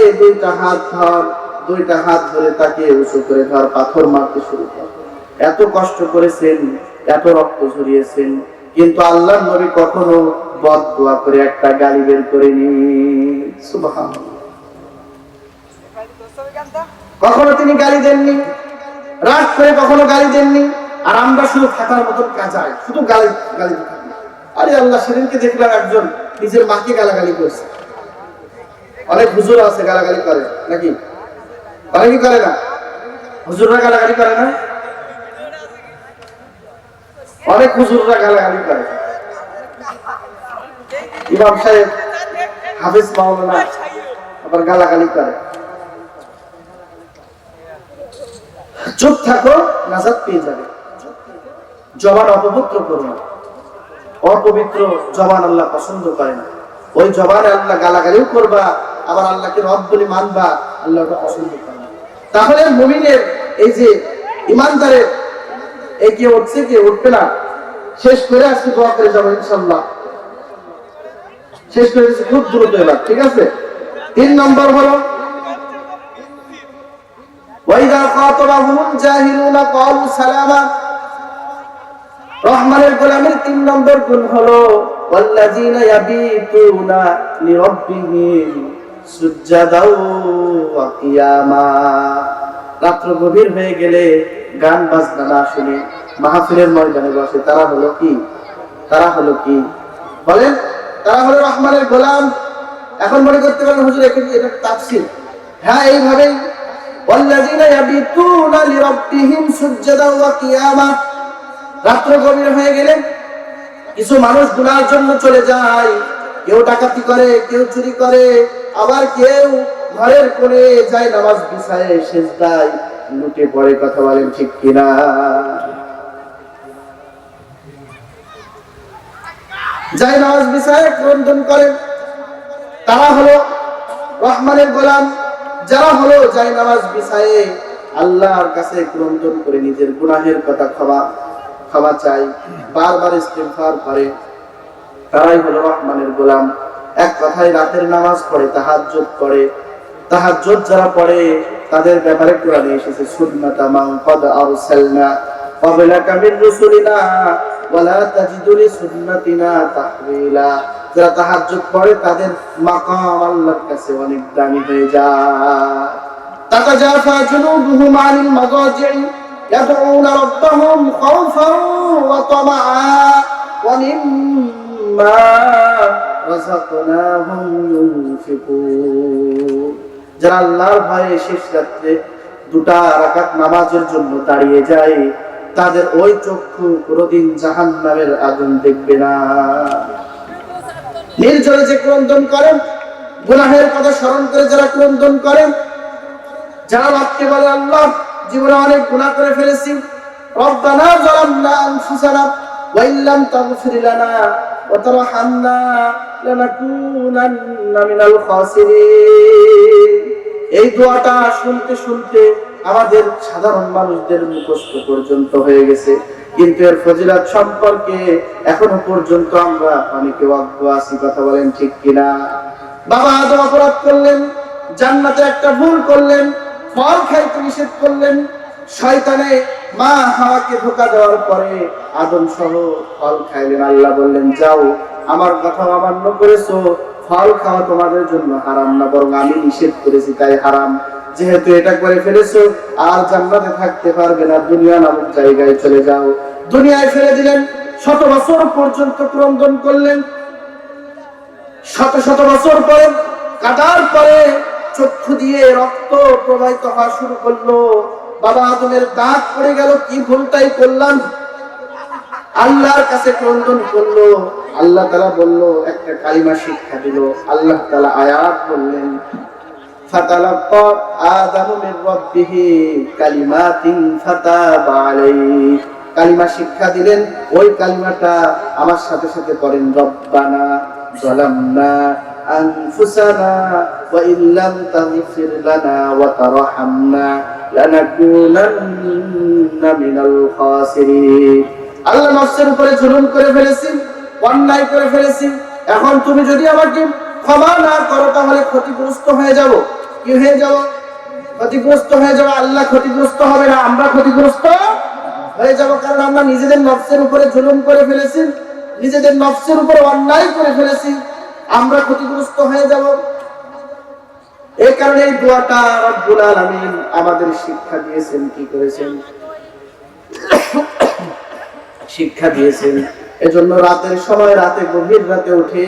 দুইটা হাত ধরে তাকে উঁচু করে ধর, পাথর মারতে শুরু কর। এত কষ্ট করেছেন, এত রক্ত ঝরিয়েছেন, কিন্তু আল্লাহর নবী কখনো বদদুয়া করে একটা গালি বের করেনি। সুবহানাল্লাহ। কখনো তিনি গালি দেননি, রাগ করে কখনো গালি দেননি। আর আমরা শুধু থাকার মতন কাজায়, শুধু গালি থাকি। আরে আল্লাহ, সেদিনকে দেখলাম একজন নিজের মাকে গালাগালি করছে। অনেক হুজুর আছে গালাগালি করে নাকি? কি করে না? হুজুররা গালাগালি করে না? অনেক হুজুররা গালাগালি করে। ইমাম সাহেব, হাফেজ মাওলানা আবার গালাগালি করে। চুপ থাকো, নাজাত পেয়ে যাবে। জবান অপবিত্র করো না। অপবিত্র জবান আল্লাহ পছন্দ করে না। ওই জবানে আল্লাহ গালাগালিও করবা, আবার আল্লাহকে রব বলে মানবা, আল্লাহ ওটা পছন্দ করে না। তাহলে মুমিনের এই যে ইমানদারের এই কে উঠছে, কে উঠবে না, শেষ করে আজকে দোয়া করে যাবো ইনশাআল্লাহ। শেষ করে দিচ্ছি খুব দ্রুত এবার, ঠিক আছে? 3 নম্বর হলো, ওয়াইদা খাতাবাহুমুল জাহিলুনা ক্বালু সালামা, রহমানের গোলামের 3 নম্বর গুণ হলো ওয়াল্লাযিনা ইয়াবিতুনা লিরাব্বিহিম সুজদাও ওয়া কিয়ামা। রাত্র গভীর হয়ে গেলে গান বাজনা না শুনে মাহফিলের ময়দানে বসে তারা হলো কি? তারা হলো কি বলেন? তারা হলো রহমানের গোলাম। এখন মনে করতে পারেন হুজুর এটা তাফসীর। হ্যাঁ, এইভাবেই ওয়াল্লাযিনা ইয়াবিতুনা লিরাব্বিহিম সুজদাও ওয়া কিয়ামা। রাত্র গভীর হয়ে গেলে কিছু মানুষ গুনার জন্য চলে যায়। কেউ ডাকাতি করে, কেউ চুরি করে, আবার কেউ ঘরের কোণে যায় নামাজ বিছায়ে সিজদায় লুটে পড়ে। কথা বলেন ঠিক কিনা? যায় নামাজ বিছায়ে ক্রন্দন করে। তারা হলো রহমানের গোলাম। যারা হলো যায় নামাজ বিছায়ে আল্লাহর কাছে ক্রন্দন করে নিজের গুনাহের কথা ক্ষমা চাই, বারবার ইস্তিগফার করে, তারাই হলো রহমানের গোলাম। এক কথায় রাতের নামাজ পড়ে, তাহাজ্জুদ করে। তাহাজ্জুদ যারা পড়ে তাদের ব্যাপারে কোরআনে এসেছে সুন্নাতা মান ক্বাদ আরসালনা ক্বাবলাকা মির রুসুলিনা ওয়ালা তাজিদু লিসুন্নাতিনা তাহওয়িলা। যারা তাহাজ্জুদ পড়ে তাদের মাকাম আল্লাহর কাছে অনেক দামি হয়ে যায়। তাতাজাফা জুনুবুহুম আনিল মাযাজি'i يدعون ربهم خوفا وطمعا ومما رزقناهم ينفقون। যারা আল্লাহর ভয়ে শেষ রাতে 2 রাকাত নামাজের জন্য দাঁড়িয়ে যায় তাদের ওই চক্ষু কোনদিন জাহান্নামের আগুন দেখবে না। নির্জনে যে ক্রন্দন করেন, গুনাহের কথা স্মরণ করে যারা ক্রন্দন করেন, যারা বাক্যে বলে আল্লাহ জীবনে অনেক গুনাহ করে ফেলেছি, রব্বানা যালামনা আনফুসানা ওয়া ইল্লাম তাগফির লানা ওয়া তারহামনা লানাকুনান্না মিনাল খাসিরিন। এই দোয়াটা শুনতে শুনতে আমাদের সাধারণ মানুষদের মুখস্থ পর্যন্ত হয়ে গেছে, কিন্তু এর ফজিলত সম্পর্কে এখনো পর্যন্ত আমরা অনেকে অজ্ঞ আছি। কথা বলেন ঠিক কিনা? বাবা আদম অপরাধ করলেন, জান্নাতে একটা ভুল করলেন, ফল খাইতে নিষেধ করলেন। শয়তানে মা হাওয়াকে ধোঁকা দেওয়ার পরে আদম সহ ফল খাইলেন। আল্লাহ বললেন, যাও, আমার কথা অমান্য করেছো, ফল খাওয়া তোমাদের জন্য হারাম না, বরং আমি নিষেধ করেছি তাই হারাম। যেহেতু এটা করে ফেলেছো আর জান্নাতে থাকতে পারবে না, দুনিয়া নামক জায়গায় চলে যাও। দুনিয়ায় ফেলে দিলেন। 100 বছর পর্যন্ত ক্রন্দন করলেন। 100 বছর পরে কাটার পরে চক্ষু দিয়ে রক্ত প্রবাহিত হওয়া শুরু করলো। বাবা আদমের দাঁত পড়ে গেল, কি ভুলটাই করলাম। আল্লাহর কাছে ক্রন্দন করলো। আল্লাহ তাআলা বলল, একটা কালিমা শিক্ষা দিল। আল্লাহ তাআলা আয়াত বললেন, ফাতালাক্কা আদামু মির রাব্বিহি কালিমাতিন ফাতাবা আলাইহি। কালিমা শিক্ষা দিলেন, ওই কালিমাটা আমার সাথে সাথে পড়েন, রব্বানা যালামনা আনফুসানা ওয়া ইল্লাম তাগফির লানা ওয়া তারহামনা লানাকুনান্না মিনাল খাসিরিন। আল্লাহ নফসের উপরে জুলুম করে ফেলেছি, অন্যায় করে ফেলেছি। এখন তুমি যদি আমাকে ক্ষমা না করো তাহলে ক্ষতিগ্রস্ত হয়ে যাব। কি হয়ে যাব? ক্ষতিগ্রস্ত হয়ে যাব। আল্লাহ ক্ষতিগ্রস্ত হবে না, আমরা ক্ষতিগ্রস্ত হয়ে যাব, কারণ আমরা নিজেদের নফসের উপরে জুলুম করে ফেলেছি, নিজেদের নফসের উপরে অন্যায় করে ফেলেছি, আমরা ক্ষতিগ্রস্ত হয়ে যাব। এই কারণে এই দোয়াটা রব্বুল আলামিন আমাদের শিক্ষা দিয়েছেন। কি করেছেন? শিক্ষা দিয়েছেন। এজন্য রাতের সময়, রাতে গভীর রাতে উঠে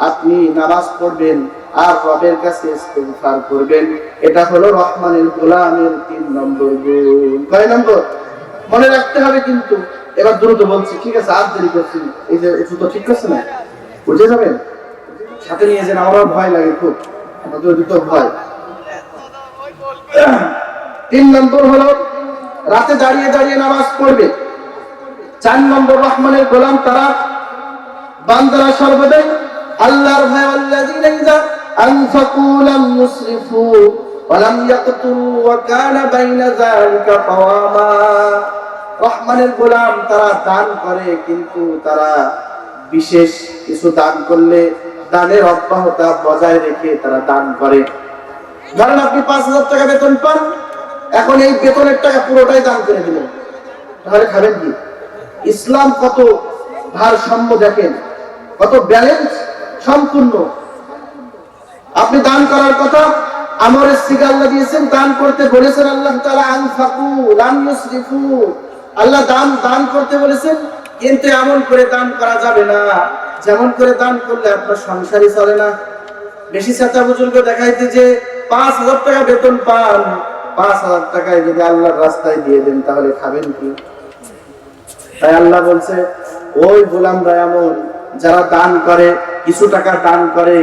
আপনি নামাজ পড়বেন আর রবের কাছে ইস্তিগফার করবেন। এটা হলো রহমানের গোলামের 3 নম্বর গুণ। কয় নম্বর? মনে রাখতে হবে কিন্তু। এবার দ্রুত বলছি, ঠিক আছে? আর দেরি করছি, এই যে জুতো ঠিক করছে না, বুঝে যাবেন, সাথে নিয়ে যান, আমারও ভয় লাগে খুব, আমাদের জুতো ভয়। 3 নম্বর হলো রাতে দাঁড়িয়ে দাঁড়িয়ে নামাজ পড়বে। 4 নম্বর রহমানের গোলাম তারা, বান্দারা সর্বদাই আল্লাহর ভয়। আল্লাযীনা ইযা আনফাকু লাম ইউসরিফু ওয়া লাম ইয়াকতুরু ওয়া কানা বাইনা যালিকা কাওয়ামা। রহমানের গোলাম তারা দান করে, কিন্তু তারা বিশেষ কিছু দান করলে দানের অব্যাহতা বজায় রেখে তারা দান করে। ধরেন আপনি 5,000 টাকা বেতন পান, এখন এই বেতনের টাকা পুরোটাই দান করে দিলেন, তাহলে খাবেন কি? ইসলাম কত ভারসাম্য দেখেন, কত ব্যালেন্স সম্পূর্ণ। আপনি দান করার কথা আমরের সিগা আল্লাহ দিয়েছেন, দান করতে বলেছেন আল্লাহ তাআলা আনফাকু লাম ইউসরিফু, আল্লাহ দান করতে বলেছেন, কিন্তু এমন করে দান করা যাবে না যেমন করে দান করলে আপনার সংসারই চলে না। বেশি চাচা বুজুর্গ দেখাইতে যে 5,000 টাকা বেতন পান, 5,000 টাকায় যদি আল্লাহর রাস্তায় দিয়ে দেন তাহলে খাবেন কি? তাই আল্লাহ বলছে ওই গোলামরা এমন যারা দান করে, কিছু টাকা দান করে,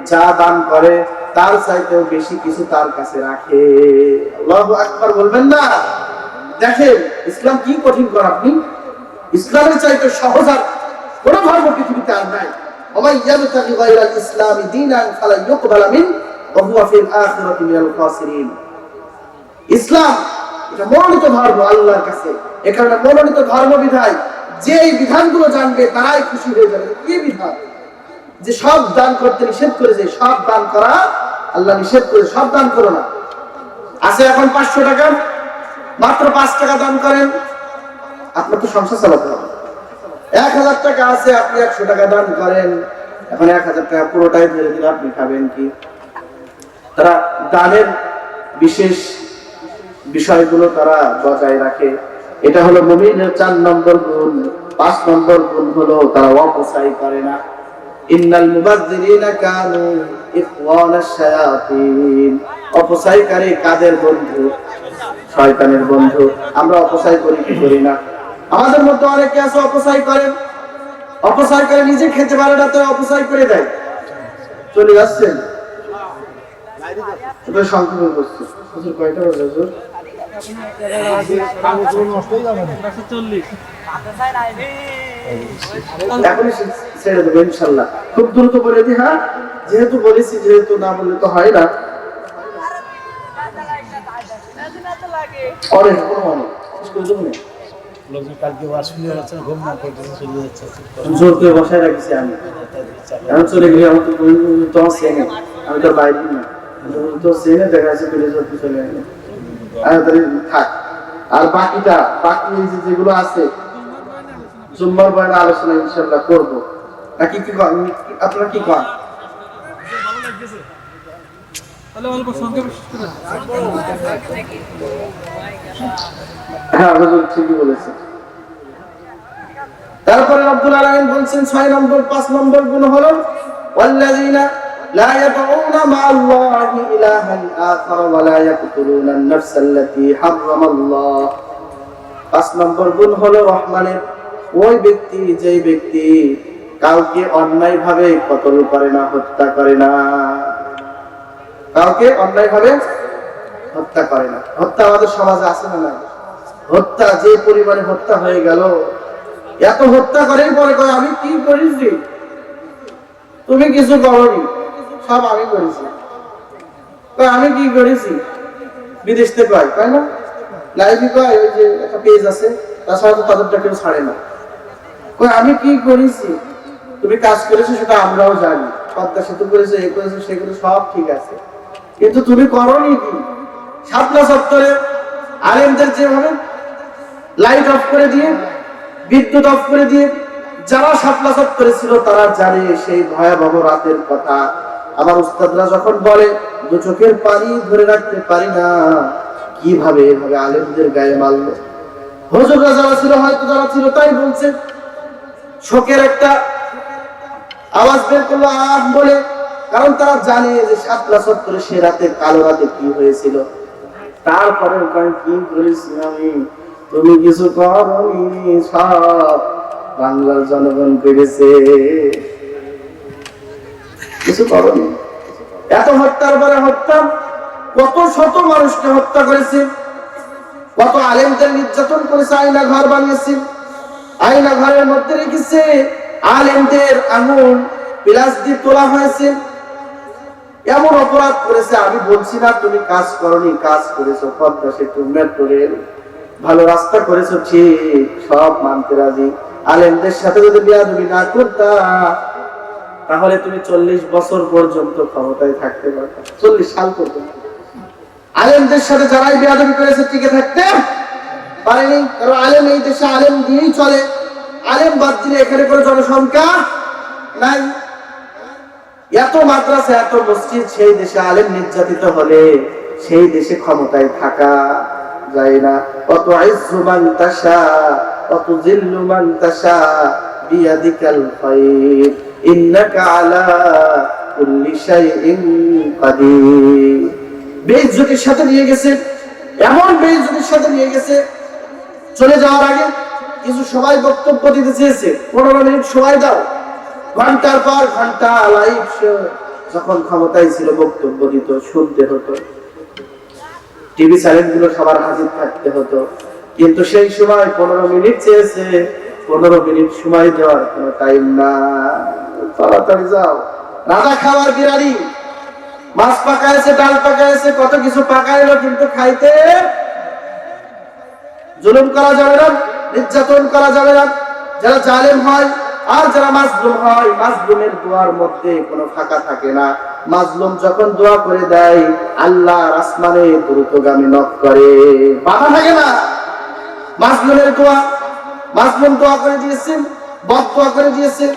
যা দান করে তার চাইতেও বেশি কিছু তার কাছে রাখে। আল্লাহু আকবার বলবেন না? দেখেন ইসলাম কি কঠিন কর আপনি, ইসলামের চাইতে সহজ আর কোন ধর্ম পৃথিবীতে আর নাই। ওমাই ইয়াবতাগি গায়রাল ইসলামি দীনান ফালা ইউকবালা মিন ওয়া হুয়া ফিল আখিরাতি মিনাল খাসিরিন। ইসলাম এটা মনোনীত ধর্ম আল্লাহর কাছে, এখানে মনোনীত ধর্ম বিধায় যে এই বিধানগুলো জানবে তারাই খুশি হয়ে যাবে। কি বিধান? যে সব দান করতে নিষেধ করেছে, সব দান করা আল্লাহ নিষেধ করে, সব দান করো না। আছে এখন 500 টাকা, মাত্র 5 টাকা দান করেন, আপনার তো সংসার চালাতে হবে। 1000 টাকা আছে, আপনি 100 টাকা দান করেন, এখন 1000 টাকা পুরোটাই ধরে দিলে আপনি খাবেন কি? তারা দানের বিশেষ বিষয়গুলো তারা বজায় রাখে। এটা হলো মুমিনের 4 নম্বর গুণ। 5 নম্বর গুণ হলো তারা অপচয় করে না। ইন্নাল মুবাযযিরিনা কানু ইখওয়ানাশ শায়াতিন। অপচয়কারী কাদের বন্ধু? শয়তানের বন্ধু। আমরা অপচয় করি কি করি না? আমাদের মধ্যে অনেকে আছে অপচয় করে, অপচয় করে নিজে খেতে পারে না তো অপচয় করে দেয়। চলে যাচ্ছেন এটা সংকল্প করছে হুজুর, কয়টা বাজে হুজুর? এখনই ছেড়ে দেবো ইনশাল্লাহ, খুব দ্রুত বলে দিই। হ্যাঁ, যেহেতু বলেছি, যেহেতু না বললে তো হয় না। অনেক জোর করে বসায় রাখছি আমি, এখন চলে গেলে আমার তো চেনে, আমি তো বাইরে না, তো চেনে দেখা যাচ্ছে চলে গেলে থাক। আর বাকি যেগুলো আছে জুম্মার বয়ানে আলোচনা ইনশাআল্লাহ করবো। নাকি কি আপনারা কি করেন? হ্যাঁ হুজুর ঠিকই বলেছেন। তারপরে রব্বুল আলামিন বলছেন 6 নম্বর 5 নম্বর গুণ হলো ওয়াল্লাযিনা লা ইয়াদউনা মা'আল্লাহি ইলাহান আখার ওয়া লা ইয়াকতুলুনা আন-নাফস আল্লাতী হারামাল্লাহ। 5 নম্বর গুণ হলো রহমানের ওই ব্যক্তি, যেই ব্যক্তি কাউকে অন্যায়ভাবে কতল করে না, হত্যা করে না, কাউকে অন্যায়ভাবে হত্যা করে না। হত্যা আমাদের সমাজে আছে না না? হত্যা যে পরিমাণে হত্যা হয়ে গেল, এত হত্যা করেই পরে কয় আমি কি করেছি, তুমি কিছু করনি, সব আমি করেছি। আমি কি করেছি? বিদেশ থেকে কয়, তাই না? লাইভে কয়, ওই যে একটা পেজ আছে, তাছাড়া তো তাদেরটা কেউ ছাড়ে না। কয় আমি কি করেছি, তুমি কাজ করেছো সেটা আমরাও জানি, পদ্মা সেতু করেছো, এ করেছো, সেগুলো সব ঠিক আছে, কিন্তু তুমি করনি কি? শাপলা চত্বরে আলেমদের যেভাবে লাইট অফ করে দিয়ে, বিদ্যুৎ অফ করে দিয়ে, যারা শাপলা চত্বরে ছিল তারা জানে সেই ভয়াবহ রাতের কথা। আমার উস্তাদরা যখন বলে 2 চোখের পানি ধরে রাখতে পারি না, কিভাবে এভাবে আলেমদের গায়ে মারলো। হুজুররা যারা ছিল, হয়তো যারা ছিল তাই বলছে, শোকের একটা আওয়াজ বের করলো আহ বলে, কারণ তারা জানে যে শাপলা চত্বরে সে রাতে, কালো রাতে কি হয়েছিল। তারপরে কি করেছি আমি, তুমি কিছু করনি, সব বাংলার জনগণ করেছে, কিছু করনি। এত হত্যার পরে হত্যা, কত শত মানুষকে হত্যা করেছে, কত আলেমদের নির্যাতন করেছে, আয়না ঘর বানিয়েছে, আয়না ঘরের মধ্যে রেখেছে, আলেমদের আঙুল প্লাস দিয়ে তোলা হয়েছে, এমন অপরাধ করেছে। আমি বলছি না তুমি কাজ করনি, কাজ করেছো, পদ্মা সেতু, মেট্রো রেল, ভালো রাস্তা করেছো, ঠিক, সব মানতে রাজি। আলেমদের সাথে যদি বেয়াদবি না করতা তাহলে তুমি 40 বছর পর্যন্ত ক্ষমতায় থাকতে পারতা, 40 সাল পর্যন্ত। আলেমদের সাথে যারাই বেয়াদবি করেছে টিকে থাকতে পারেনি, কারণ আলেম এই দেশে আলেম দিয়েই চলে। আলেম বাদ দিলে এখানে কোনো জনসংখ্যা নাই। এত মাদ্রাসা এত মসজিদ, সেই দেশে আলেম নির্যাতিত হলে সেই দেশে ক্ষমতায় থাকা যায় না। অত ইজ্জু মান তাশা অত জিল্লু মান তাশা বিয়াদিকাল খায়র ইন্নাকা আলা কুল্লি শাইইন কাদির। বেইজ্জতির সাথে নিয়ে গেছে, এমন বেইজ্জতির সাথে নিয়ে গেছে, চলে যাওয়ার আগে কিছু সবাই বক্তব্য দিতে চেয়েছে, 15 মিনিট সময় দাও, ঘন্টার পর ঘন্টা লাইভ শো। যখন ক্ষমতায় ছিল বক্তব্য দিত, শুনতে হতো, টিভি চ্যানেলগুলো সবার হাজির থাকতে হতো। কিন্তু সেই সময় 15 মিনিট চেয়েছে, 15 মিনিট সময় দেওয়ার কোনো টাইম না। তাড়াতাড়ি যাও। রাজা খাওয়ার বিরানি, মাছ পাকাইছে, ডাল পাকাইছে, কত কিছু পাকাইলো, কিন্তু খাইতে জুলুম করা যাবে না, নির্যাতন করা যাবে না। যারা জালেম হয় আর যারা মাজলুম হয়, মাজলুমের দোয়ার মধ্যে কোনো ফাঁকা থাকে না। মাজলুম যখন দোয়া করে দেয়, আল্লাহর আসমানে দ্রুতগামী নক করে, বাধা থাকে না। মাজলুমের দোয়া, মাজলুম দোয়া করে দিয়েছেন, বদ দোয়া করে দিয়েছে।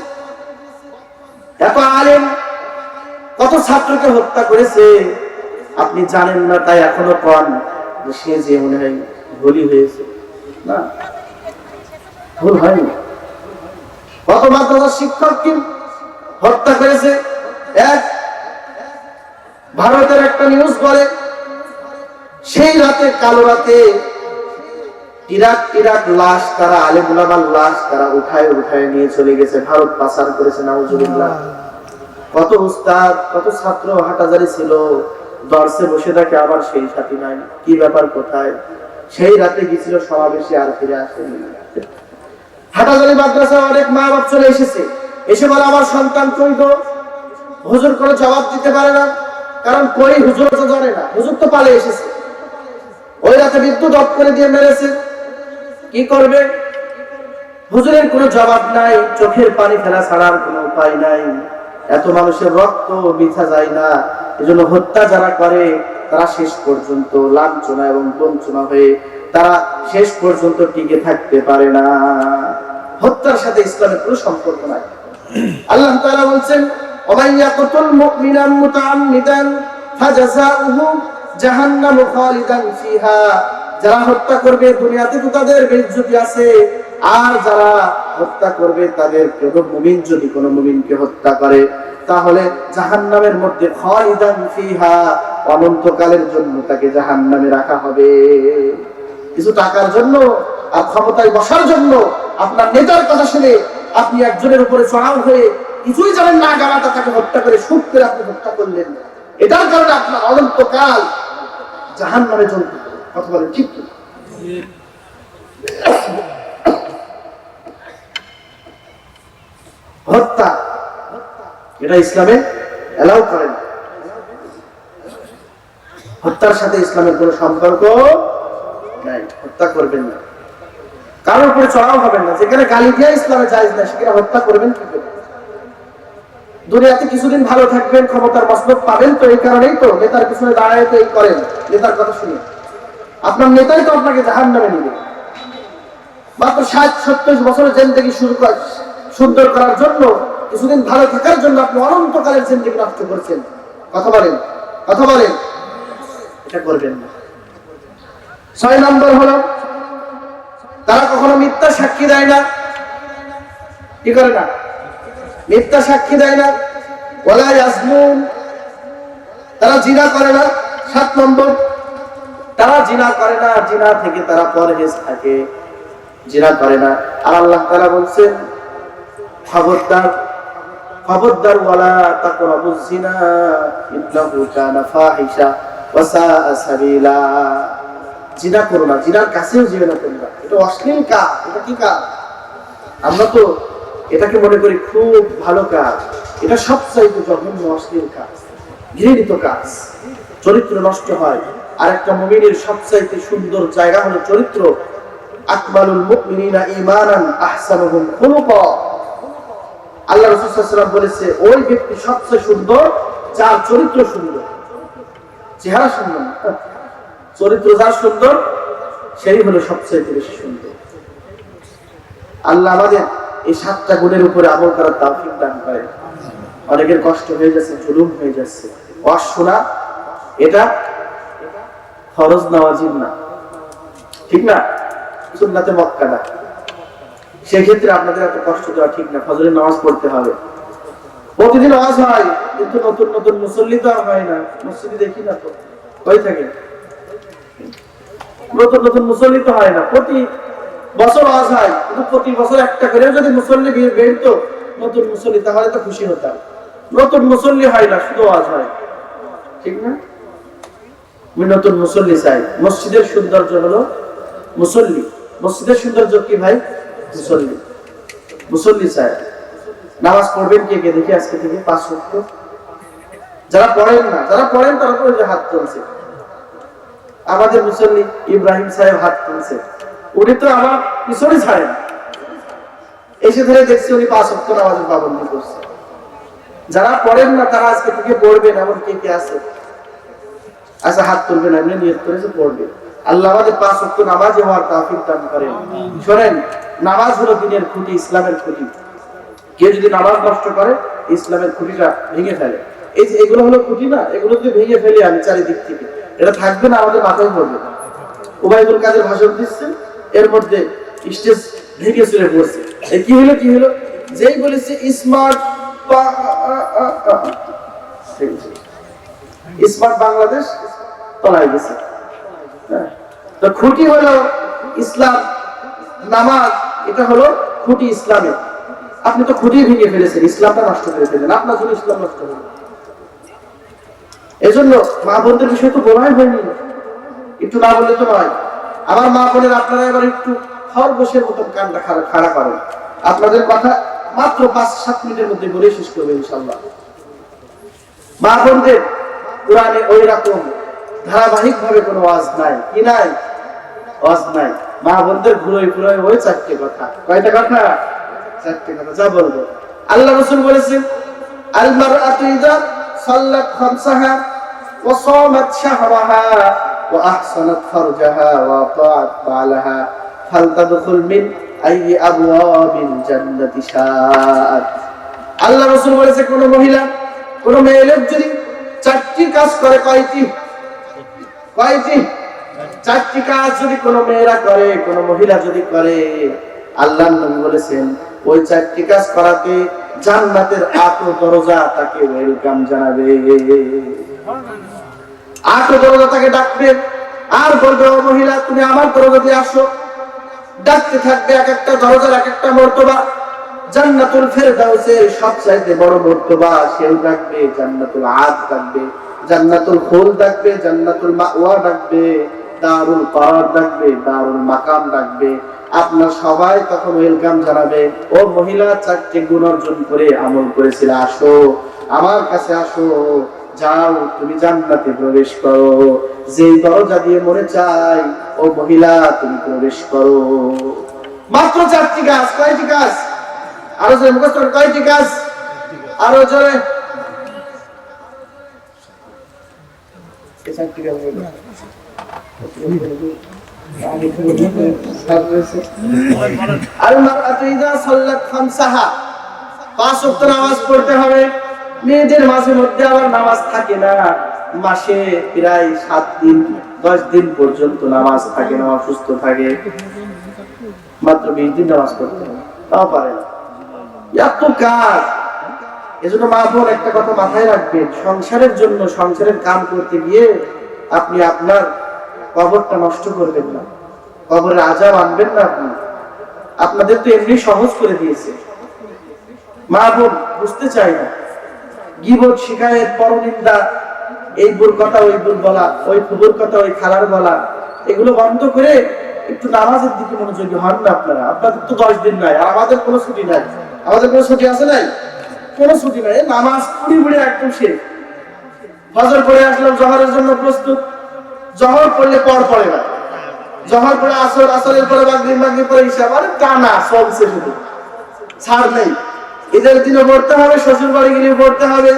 এত আলেম কত ছাত্রকে হত্যা করেছে আপনি জানেন না, তাই এখনো কন যে সে যে মনে হয় ভুলই হয়েছে। না, ভুল হয়নি। কত মাদ্রাসার শিক্ষককে হত্যা করেছে। এক ভারতের একটা নিউজ বলে, সেই রাতে, কালো রাতে ইরাক লাশ, তারা আলেম উলামার লাশ তারা উঠায় নিয়ে চলে গেছে, ভারত পাচার করেছে। নাউজুবিল্লাহ। কত উস্তাদ, কত ছাত্র হাটাজারি ছিল, দর্শে বসে থাকে, আবার সেই সাথী নাই। কি ব্যাপার, কোথায়? সেই রাতে গিয়েছিল সমাবেশে, আর ফিরে আসেনি। হাটাজারি মাদ্রাসা অনেক মা বাপ চলে এসেছে, এসে বলে আমার সন্তান কই গো? হুজুর কোনো জবাব দিতে পারে না, কারণ কই হুজুর তো জানে না, হুজুর তো পালে এসেছে। ওই রাতে বিদ্যুৎ অফ করে দিয়ে মেরেছে। কি করবে? হুজুরের কোনো জবাব নাই, চোখের পানি ফেলা ছাড়ার কোনো উপায় নাই। এত মানুষের রক্ত মিথ্যা যায় না। এজন্য হত্যা যারা করে তারা শেষ পর্যন্ত লাঞ্ছনা এবং বঞ্চনা হয়ে তারা শেষ পর্যন্ত টিকে থাকতে পারে না। হত্যার সাথে ইসলামের কোনো সম্পর্ক নাই। আল্লাহ তাআলা বলছেন, ওয়া ইয়াকতুল মুমিনান মুতাআম্মিদান ফাজাযাউহু জাহান্নামু খালিদান ফিহা। যারা হত্যা করবে, দুনিয়াতে তো তাদের বেইজ্জতি আছে, আর যারা হত্যা করবে তাদের কোনো মুমিন যদি কোনো মুমিনকে হত্যা করে, তাহলে জাহান্নামের মধ্যে খালিদান ফিহা, অনন্তকালের জন্য তাকে জাহান্নামে রাখা হবে। কিছু টাকার জন্য আর ক্ষমতায় বসার জন্য আপনার নেতার কথা শুনে আপনি একজনের উপরে চড়াও হয়ে কিছুই জানেন না, গামাতা তাকে হত্যা করে সুখ করে আপনি হত্যা করলেন, এটার কারণে আপনার অনন্তকাল জাহান্নামে জ্বলতে হবে। কথা বলেন ঠিক কি? হত্যা এটা ইসলামে এলাও করে না। হত্যার সাথে ইসলামের কোনো সম্পর্ক নাই। হত্যা করবেন না, কারোর উপরে চড়াও হবেন না। যেখানে গালি দিয়া ইসলামে জায়েজ না, সেখানে হত্যা করবেন কি করে? দুনিয়াতে কিছুদিন ভালো থাকবেন, ক্ষমতার মসনদ পাবেন, তো এই কারণেই তো নেতার পিছনে দাঁড়ায় তো এই করেন, নেতার কথা শুনে। আপনার নেতাই তো আপনাকে জাহান্নামে নিবে। মাত্র 60-70 বছরের জিন্দেগি সুন্দর করার জন্য, কিছুদিন ভালো থাকার জন্য আপনি অনন্তকালের জিন্দেগি নষ্ট করছেন। কথা বলেন, কথা বলেন, এটা করবেন না। 6 নম্বর হলো, তারা কখনো মিথ্যা সাক্ষী দেয় না। কি করে না? মিথ্যা সাক্ষী দেয় না। ওয়ালা ইয়াজনুন, তারা জিনা করে না। 7 নম্বর, তারা জিনা করে না, জিনা থেকে তারা পরহেজ থাকে, জিনা করে না। আর আল্লাহ তাআলা বলছেন, খবরদার খবরদার, ওয়ালা তাকরাবুজ জিনা ইন্নাহু কানা ফাহিশা ওয়া সাআ সাবিলা। জিনা করো না, জিনার কাছেও যেও না তোমরা। এটা অশ্লীল কাজ। এটা কি কাজ? আমরা তো এটাকে মনে করি খুব ভালো কাজ। এটা সবচাইতে জঘন্য অশ্লীল কাজ, ঘৃণিত কাজ। চরিত্র নষ্ট হয়। আর একটা মুমিনের সবচাইতে সুন্দর জায়গা হলো চরিত্র। আকমালুল মুমিনিনা ঈমানান আহসানুহুম খুলুকা। আল্লাহ রাসূল সাল্লাল্লাহু আলাইহি ওয়াসাল্লাম বলেছে, ওই ব্যক্তি সবচেয়ে সুন্দর যার চরিত্র সুন্দর। চেহারা সুন্দর না, চরিত্র যার সুন্দর সেই হলো সবচেয়ে বেশি সুন্দর। আল্লাহ আমাদের এই 7টা গুণের উপরে আমল করার তৌফিক দান করেন। অনেকের কষ্ট হয়ে যাচ্ছে, জুলুম হয়ে যাচ্ছে। ওয়াজ শোনা এটা ফরজ না, ওয়াজিব না, ঠিক না, সুন্নাতে মুআক্কাদা। সেই ক্ষেত্রে আপনাদের এত কষ্ট দেওয়া ঠিক না। ফজরের নামাজ পড়তে হবে, প্রতিদিন ওয়াজ হয়, কিন্তু নতুন নতুন মুসল্লি তো আর হয় না। মসজিদে দেখি না তো হয়ে থাকে, নতুন নতুন মুসল্লি তো হয় না। প্রতি বছর ওয়াজ হয়, কিন্তু প্রতি বছর একটা করে যদি মুসল্লি বেরতো নতুন মুসল্লি, তাহলে তো খুশি হতাম। নতুন মুসল্লি হয় না, শুধু ওয়াজ হয়, ঠিক না? আমি নতুন মুসল্লি চাই। মসজিদের সৌন্দর্য হলো মুসল্লি। মসজিদের সৌন্দর্য কি ভাই? মুসল্লি। মুসল্লি চাই। নামাজ পড়বেন কে কে দেখি আজকে থেকে 5 ওয়াক্ত। যারা পড়েন না, যারা পড়েন তারা তো হাত তুলছে। আমাদের মুসল্লি ইব্রাহিম সাহেব হাত তুলছে, উনি তো আমার পিছনে ছাড়েন, এসে ধরে দেখছি উনি 5 ওয়াক্ত নামাজের পাবন্দি করছে। যারা পড়েন না তারা আজকে থেকে পড়বেন, এমন কে কে আছে? আচ্ছা হাত তুলবেন, এমনি নিয়ত করেছে পড়বে। আল্লাহ আমাদের 5 ওয়াক্ত নামাজে হওয়ার তৌফিক দান করেন। শুনেন, নামাজ হলো দ্বীনের খুঁটি, ইসলামের খুঁটি। কেউ যদি নামাজ নষ্ট করে ইসলামের খুঁটিটা ভেঙে ফেলে। এই যে এগুলো হলো খুঁটি না, এগুলো যদি ভেঙে ফেলি আমি চারিদিক থেকে, এটা থাকবে না, আমাদের মাথায় পড়বে। উবাইদুল কাদের ভাষণ দিচ্ছেন, এর মধ্যে স্টেজ ভেঙে চলে পড়ছে। কি হলো কি হলো? যেই বলেছে স্মার্ট স্মার্ট বাংলাদেশ তলায় গেছে। তো খুঁটি হলো ইসলাম, নামাজ, এটা হলো খুঁটি ইসলামের। আপনি তো খুঁটি ভেঙে ফেলেছেন, ইসলামটা নষ্ট করে ফেলেন, আপনার জন্য ইসলাম নষ্ট হলো। এজন্য মা বোনদের বিষয় তো বলাই হয়নি, একটু না বললে তো নয়। আমার মা বোনের আপনারা এবার একটু খরগোশের মতন কানটা খাড়া করেন। আপনাদের কথা মাত্র 5-7 মিনিটের মধ্যে বলে শেষ করবে ইনশাআল্লাহ। মা বোনদের কোরআনে ওই রকম ধারাবাহিক ভাবে কোনো ওয়াজ নাই, কি নাই? ওয়াজ নাই। মা বোনদের ঘুরোয় ঘুরোয় ওই 4টে কথা। কয়টা কথা? 4টে কথা। যা বলবো, আল্লাহ রাসূল বলেছেন, আল মারআতু ইযা সাল্লাত খামসাহা ওয়া সামাত শাহরাহা ওয়া আহসানাত ফারজাহা ওয়া আতাআত বালাহা ফালতাদখুল মিন আইয়ি আবওয়াবিল জান্নাতি শাআত। আল্লাহ রাসূল বলেছে, কোন মহিলা, কোন মেয়ে লোক যদি 4টি কাজ করে, কয়টি? 4টি কাজ যদি কোন মেয়েরা করে, কোন মহিলা যদি করে, আল্লাহর নবী বলেছেন ওই 4টি কাজ করাতে জান্নাতের 8 দরজা তাকে ওয়েলকাম জানাবে। 8 দরজা তাকে ডাকবে আর বলবে, ও মহিলা তুমি আমার দরজা দিয়ে আসো। ডাকতে থাকবে, এক একটা দরজার এক একটা মর্তবা। জান্নাতুল ফেরদাউসের সবচাইতে বড় মর্তবা সেও ডাকবে, জান্নাতুল আদ ডাকবে, জান্নাতুল খুল ডাকবে, জান্নাতুল মাওয়া ডাকবে, দারুল করার ডাকবে, দারুল মাকাম ডাকবে। আপনার সবাই তখন ওয়েলকাম জানাবে, ও মহিলা 4টে গুণ অর্জন করে আমল করেছিল, আসো আমার কাছে আসো, যাও তুমি জান্নাতে প্রবেশ করো। যেই দরজা দিয়ে মনে চাই ও মহিলা তুমি প্রবেশ করো। মাত্র 4টি কাজ। কয়টি কাজ? আরো জোরে মুখস্থ করেন, কয়টি কাজ? আরো জোরে। এই 4টি কাজ বলো। আল মারআতু ইযা সাল্লাত খামসাহা, 5 ওয়াক্ত নামাজ পড়তে হবে। মেয়েদের মাঝে মধ্যে আবার নামাজ থাকে না, মাসে প্রায় 7 দিন 10 দিন পর্যন্ত নামাজ থাকে না, অসুস্থ থাকে, মাত্র 20 দিন নামাজ পড়তে হবে, তাও পারে না। এত কাজ। এজন্য মা বোন একটা কথা মাথায় রাখবেন, সংসারের জন্য, সংসারের কাম করতে গিয়ে আপনি আপনার কবরটা নষ্ট করবেন না, কবরের আযাব আনবেন না। আপনি আপনাদের তো এমনি সহজ করে দিয়েছে। মা বোন বুঝতে চায় না, গীবত, শিকায়েত, পরনিন্দা, এই বুর কথা ওই বুর বলা, ওই ফুবুর কথা ওই খালার বলা, এগুলো বন্ধ করে একটু নামাজের দিকে মনোযোগী হন না আপনারা। আপনাদের তো 10 দিন নাই, আর আমাদের কোনো ছুটি নাই। আমাদের কোনো ছুটি আছে নাই? কোনো ছুটি নাই। নামাজ পুরি একদম শেষ। ফজর পড়ে আসলাম, জোহরের জন্য প্রস্তুত। জোহর পড়লে পড়ে না, জোহর পড়ে আসর, আসরের পরে মাগরিব, মাগরিব পরে ইশা, মানে টানা চলছে, শুধু ছাড় নেই। ঈদের দিনে পড়তে হবে, শ্বশুর বাড়ি গেলে পড়তে হবে,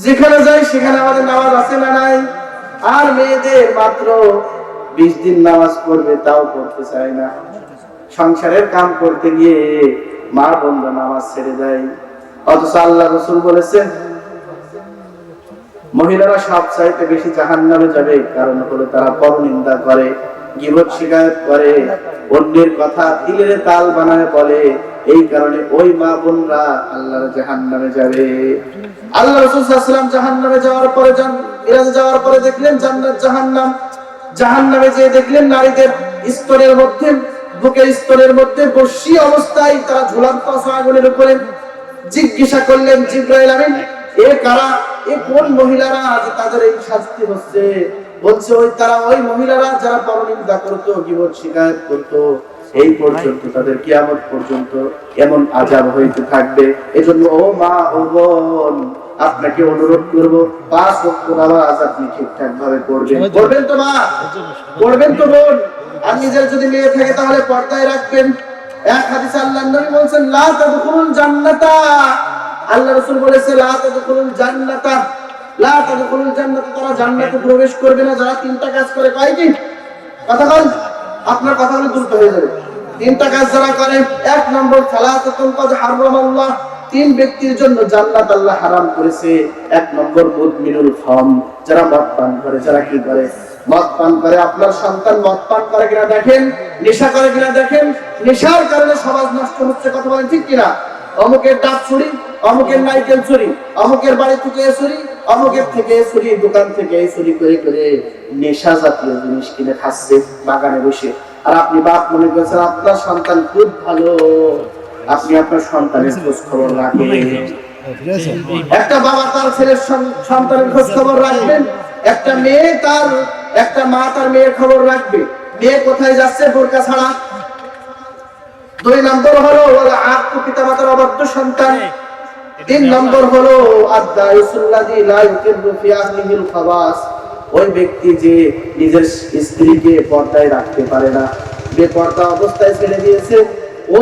যেখানে যাই সেখানে আমাদের নামাজ আছে না নাই? আর মেয়েদের মাত্র 20 দিন নামাজ পড়বে, তাও পড়তে চায় না। সংসারের কাম করতে গিয়ে মা বোনরা নামাজ ছেড়ে দেয়। অথচ আল্লাহ রাসূল বলেছেন মহিলারা সবচাইতে বেশি জাহান্নামে যাবে, কারণ হলো তারা পরনিন্দা করে, গীবত শিকায়ত করে, অন্যের কথা দিলের তাল বানায় বলে। এই কারণে ওই মা বোনরা আল্লাহর জাহান্নামে যাবে। আল্লাহ রাসূল সাল্লাল্লাহু আলাইহি ওয়াসাল্লাম জাহান্নামে যাওয়ার পরে মিরাজে যাওয়ার পরে দেখলেন জান্নাত জাহান্নাম। জাহান্নামে যেয়ে দেখলেন নারীদের স্তরের মধ্যে, বুকের স্তরের মধ্যে বসি অবস্থায় তারা ঝুলন্ত আছে আগুনের উপরে। জিজ্ঞাসা করলেন জিবরাইল আমিন, এ কারা, এ কোন মহিলারা যে তাদের এই শাস্তি হচ্ছে? বলছে ওই মহিলারা যারা পরনিন্দা করতো, গীবত শিকায়ত করতো, এই পর্যন্ত তাদের কিয়ামত পর্যন্ত এমন আযাব হইতে থাকবে। এজন্য ও মা ও বোন, আপনাকে অনুরোধ করব 5 ওয়াক্ত নামাজ আপনি ঠিকঠাক ভাবে পড়বেন। পড়বেন তো মা, পড়বেন তো বোন। আর নিজের যদি মেয়ে থাকে তাহলে পর্দায় রাখবেন। এক হাদিসে আল্লাহর নবী বলেছেন লা তাদখুলুল জান্নাতা, আল্লাহ রাসূল বলেছে লা তাদখুলুল জান্নাতা, লা তাদখুলুল জান্নাতা, তারা জান্নাতে প্রবেশ করবে না যারা তিনটা কাজ করে। কয়টি কথা বল, আপনার কথাগুলো দ্রুত হয়ে যাবে। তিনটা কাজ যারা করে, 1 নম্বর সালাতুন কাদ হারামাল্লাহ, 3 ব্যক্তির জন্য জান্নাত আল্লাহ হারাম করেছে। 1 নম্বর মুদমিনুল খাম, যারা মদ পান করে। যারা কি করে? মদ পান করে। আপনার সন্তান মদ পান করে কিনা দেখেন, নেশা করে কিনা দেখেন। নেশার কারণে সমাজ নষ্ট হচ্ছে, কথা বলেন ঠিক কিনা? অমুকের ডাব চুরি, অমুকের নাইকেল চুরি, অমুকের বাড়ি থেকে চুরি, অমুকের থেকে চুরি, দোকান থেকে চুরি করে করে নেশা জাতীয় জিনিস কিনে খাচ্ছে বাগানে বসে। আর আপনি বাপ মনে করছেন আপনার সন্তান খুব ভালো, আপনি আপনার সন্তানের খোঁজ খবর রাখেন। একটা বাবা তার ছেলের সন্তানের খোঁজ খবর রাখবেন, একটা মা তার মেয়ের খবর রাখবে। মেয়ে কোথায় যাচ্ছে বোরকা ছাড়া। 2 নম্বর হলো পিতামাতার অবাধ্য সন্তান। 3 নম্বর হলো আদ-দায়ুসুল্লাযী লা ইউকিরু ফি আহলিহিল খাবাস, ওই ব্যক্তি যে নিজের স্ত্রীকে পর্দায় রাখতে পারে না, বেপর্দা অবস্থায় ছেড়ে দিয়েছে,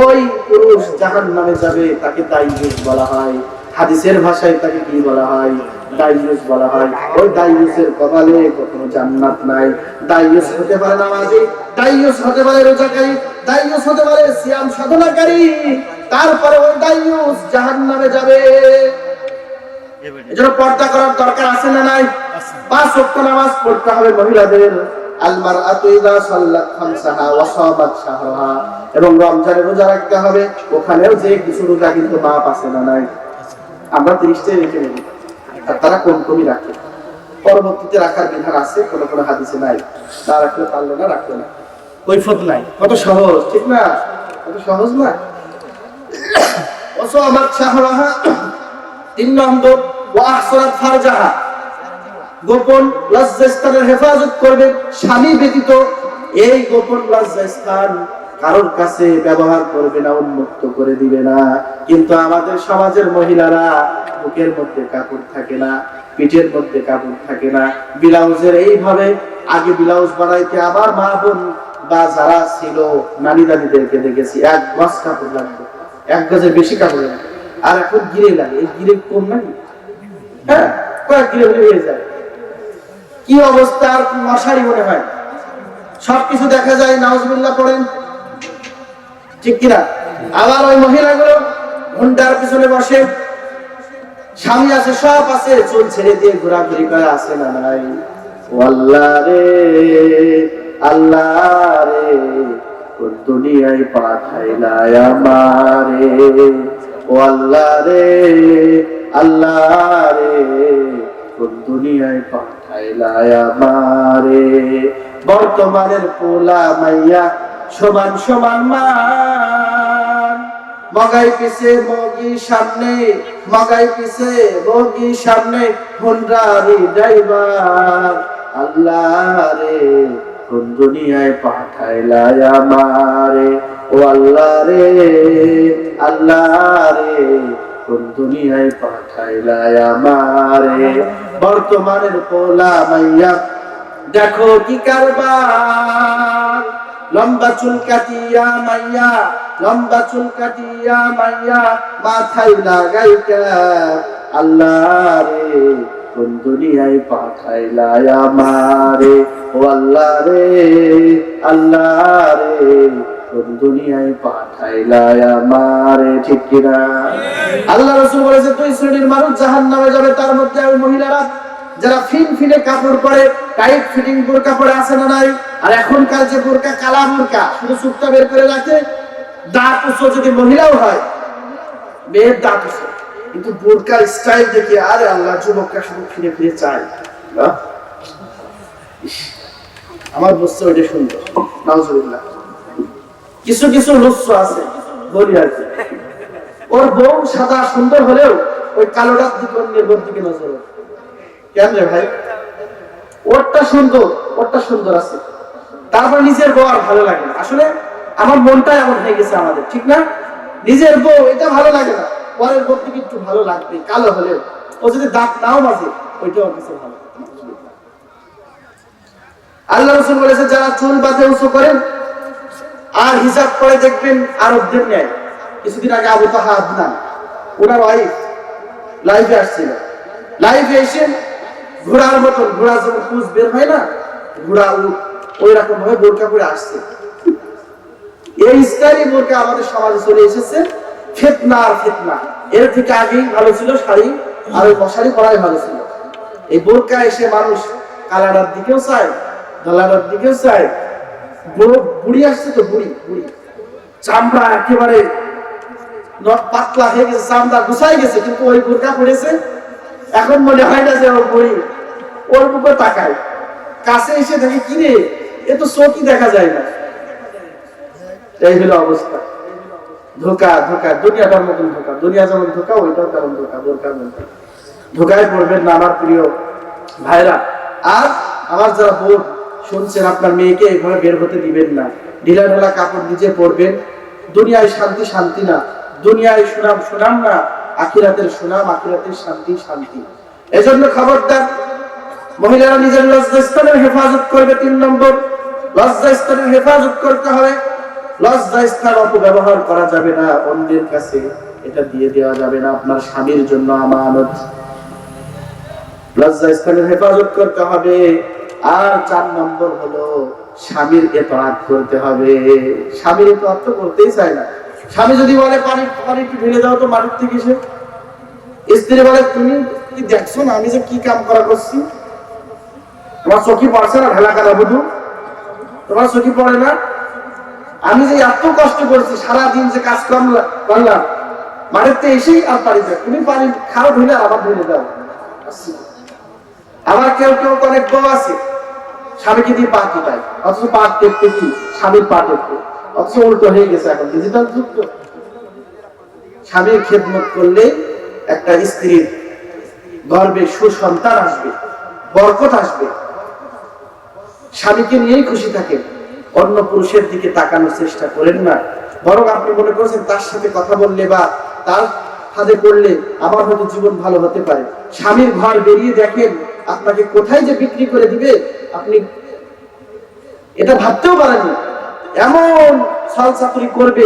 ওই পুরুষ জাহান্নামে যাবে। তাকে দায়ুস বলা হয়। হাদিসের ভাষায় তাকে কি বলা হয়? দায়ুস বলা হয়। ওই দায়ুসের কপালে কখনো জান্নাত নাই। দায়ুস হতে পারে নামাজি, দায়ুস হতে পারে রোজাকারী, দায়ুস হতে পারে সিয়াম সাধনাকারী, তারপরে ওই দায়ুস জাহান্নামে যাবে। এজন্য পর্দা করার দরকার আছে না নাই? 5 ওয়াক্ত নামাজ পড়তে হবে মহিলাদের। আল মারআতু ইযা সাল্লাত খামসাহা ওয়া সামাত শাহরাহা, এবং রমজানে রোজা রাখতে হবে। ওখানেও যে কিছু রোজা কিন্তু মাপ আছে না নাই? আমরা 30টাই রেখে নেব, আর তারা কমই রাখে। পরবর্তীতে রাখার বিধান আছে, কোন কোন হাদিসে নাই। না রাখলে পারলো না, রাখলো না, কৈফিয়ত নাই। কত সহজ, ঠিক না? কত সহজ না? ওয়া সামাত শাহরাহা। 3 নম্বর ওয়া আহসানাত ফারজাহা, গোপন লজ্জাস্থানের হেফাজত করবে স্বামী ব্যতীত। এই গোপন লজ্জাস্থান কারোর কাছে ব্যবহার করবে না, উন্মুক্ত করে দিবে না। কিন্তু আমাদের সমাজের মহিলারা বুকের মধ্যে কাপড় থাকে না, পিঠের মধ্যে কাপড় থাকে না, ব্লাউজের এইভাবে আগে ব্লাউজ বানাইতে আমার মা বোন বা যারা ছিল নানি দাদিদেরকে দেখেছি 1 গজ কাপড় লাগবে, 1 গজের বেশি কাপড় লাগবে। আর এখন গিরে লাগে, এই গিরে কম নাকি? হ্যাঁ, কয়েক গিরে হয়ে যায়। কি অবস্থা, আর মশারি মনে হয়, সবকিছু দেখা যায়। নাউজুবিল্লাহ পড়েন, ঠিক কিনা? আবার ওই মহিলাগুলো ঘন্টার পিছনে বসে, স্বামী আছে, সব আছে, চুল ছেড়ে দিয়ে ঘোরাঘুরি করে, আছে না নাই? ও আল্লাহ রে, আল্লাহ রে, কোন দুনিয়ায় পাঠাইলা আমারে। ও আল্লাহ রে, আল্লাহ রে, কোন দুনিয়ায় পাঠাইলা আমারে। বর্তমানের পোলা মাইয়া সমান সমান মান, মগাই পিছে মগি সামনে, মগাই পিছে মগি সামনে, হোন্ডারি ড্রাইভার। আল্লাহ রে, কোন দুনিয়ায় পাঠাইলা আমারে। ও আল্লাহ রে, আল্লাহ রে, কোন দুনিয়ায় পাঠাইলা আমারে। বর্তমানের পোলা মাইয়া দেখো কি কারবার, লম্বা চুল কাটিয়া মাইয়া, লম্বা চুল কাটিয়া মাইয়া, মাথায় লাগাই ক্যাপ। আল্লাহ রে, কোন দুনিয়ায় পাঠাইলা আমারে। ও আল্লাহ রে, আল্লাহ রে, কোন দুনিয়ায় পাঠাইলা আমারে, ঠিক কিনা? আল্লাহ রাসূল বলেছে দুই শ্রেণীর মানুষ জাহান্নামে যাবে, তার মধ্যে ওই মহিলারা যারা ফিনে কাপড় পরে, টাইট ফিটিং বোরকা পরে আছে না নাই? আর এখনকার যে বোরকা, কালা বোরকা, শুধু চুপটা বের করে রাখে, দাঁত উঁচু, যদি মহিলাও হয় মেয়ের দাঁত উঁচু, কিন্তু বোরকার স্টাইল দেখে আরে আল্লাহ, যুবকরা শুধু ফিরে চায়। আমার বুঝতে ওইটা সুন্দর, নাউজুবিল্লাহ। কিছু লুচ্ছ আছে, বলি আর কি, ওর বউ সাদা সুন্দর হলেও ওই কালোটার দিকে, অন্যের বোর দিকে নজর। কেন রে ভাই? ওরটা সুন্দর আছে, তারপর নিজের বউ আর ভালো লাগে না। আসলে আমার মনটা এমন হয়ে গেছে আমাদের, ঠিক না? নিজের বউ এটা ভালো লাগে না, পরের বউ থেকে একটু ভালো লাগবে, কালো হলেও। ও যদি দাঁত নাও মাঝে, ওইটাও আমার কাছে ভালো। আল্লাহ রাসূল বলেছে যারা চুল বাঁধে উঁচু করেন আর হিজাব করে, দেখবেন আরবদের ন্যায়। কিছুদিন আগে আবু তাহা আদনান, ওনার ওয়াইফ লাইভে আসছিল, লাইভে এসে ঘোড়ার মতন, ঘোড়া যেমন পুষ বের হয় না, ঘোড়া ওই রকম ভাবে বোরকা পরে আসছে। এই স্টাইলে বোরকা আমাদের সমাজে চলে এসেছে। ফিতনা আর ফিতনা, এর থেকে আগেই ভালো ছিল শাড়ি, আর ওই মশারি পরাই ভালো ছিল। এই বোরকা এসে মানুষ কালারার দিকেও চায়, ধলারার দিকেও চায়। বুড়ি আসছে তো, বুড়ি চামড়া একেবারে পাতলা হয়ে গেছে, চামড়া গুছাই গেছে, কিন্তু ওই বোরকা পড়েছে। এখন মনে হয় না যে ও বুড়ি, ওর বুকে তাকায়, কাছে এসে দেখে কি রে, এ তো চোখই দেখা যায় না। এই হলো অবস্থা। ধোকা, দুনিয়াটার মতন ধোকা, দুনিয়া যেমন ধোকা, ওইটাও তেমন ধোকা, বোরকার মধ্যে ধোকায় পড়বেন না আমার প্রিয় ভাইরা। আর আমার যারা বোন শুনছেন, আপনার মেয়েকে এইভাবে বের হতে দিবেন না। ঢিলা ঢালা কাপড় নিজে পরবেন। দুনিয়ায় শান্তি না, দুনিয়ায় সুনাম না, আখিরাতের সুনাম, আখিরাতের শান্তি। এজন্য খবরদার, মহিলারা নিজের লজ্জাস্থানের হেফাজত করবে। 3 নম্বর, লজ্জাস্থানের হেফাজত করতে হবে। লজ্জাস্থান অপব্যবহার করা যাবে না, অন্যের কাছে এটা দিয়ে দেওয়া যাবে না, আপনার স্বামীর জন্য আমানত। লজ্জাস্থানের হেফাজত করতে হবে। আর 4 নম্বর হলো স্বামীর ইতাআত করতে হবে। স্বামীর ইতাআত তো করতেই চায় না। স্বামী যদি বলে পানি একটু ঢেলে দাও তো মাটির থেকে এসে, স্ত্রী বলে তুমি কি দেখছো না আমি যে কি কাম করছি? তোমার চোখে পড়ছে না ঢেলা কাটা বুধু? তোমার চোখে পড়ে না আমি যে এত কষ্ট করছি, সারাদিন যে কাজ করলাম, মাটিতে এসেই আর পানি দাও, তুমি পানি খাও, ঢেলে আবার ঢেলে দাও। আবার কেউ অনেক বউ আছে স্বামীকে দিয়ে পা টিপায়, অথচ পা টেপতে কি স্বামীর পা টেপতে, অথচ উল্টো হয়ে গেছে এখন ডিজিটাল যুগ। স্বামীর খেদমত করলে একটা স্ত্রীর গর্বে সুসন্তান আসবে, বরকত আসবে। স্বামীকে নিয়েই খুশি থাকেন, অন্য পুরুষের দিকে তাকানোর চেষ্টা করেন না। বরং আপনি মনে করছেন তার সাথে কথা বললে বা তার ফাঁদে পড়লে আমার হয়তো জীবন ভালো হতে পারে। স্বামীর ঘর বেরিয়ে দেখেন আপনাকে কোথায় যে বিক্রি করে দিবে, আপনি এটা ভাবতেও পারেননি। এমন ছলচাতুরি করবে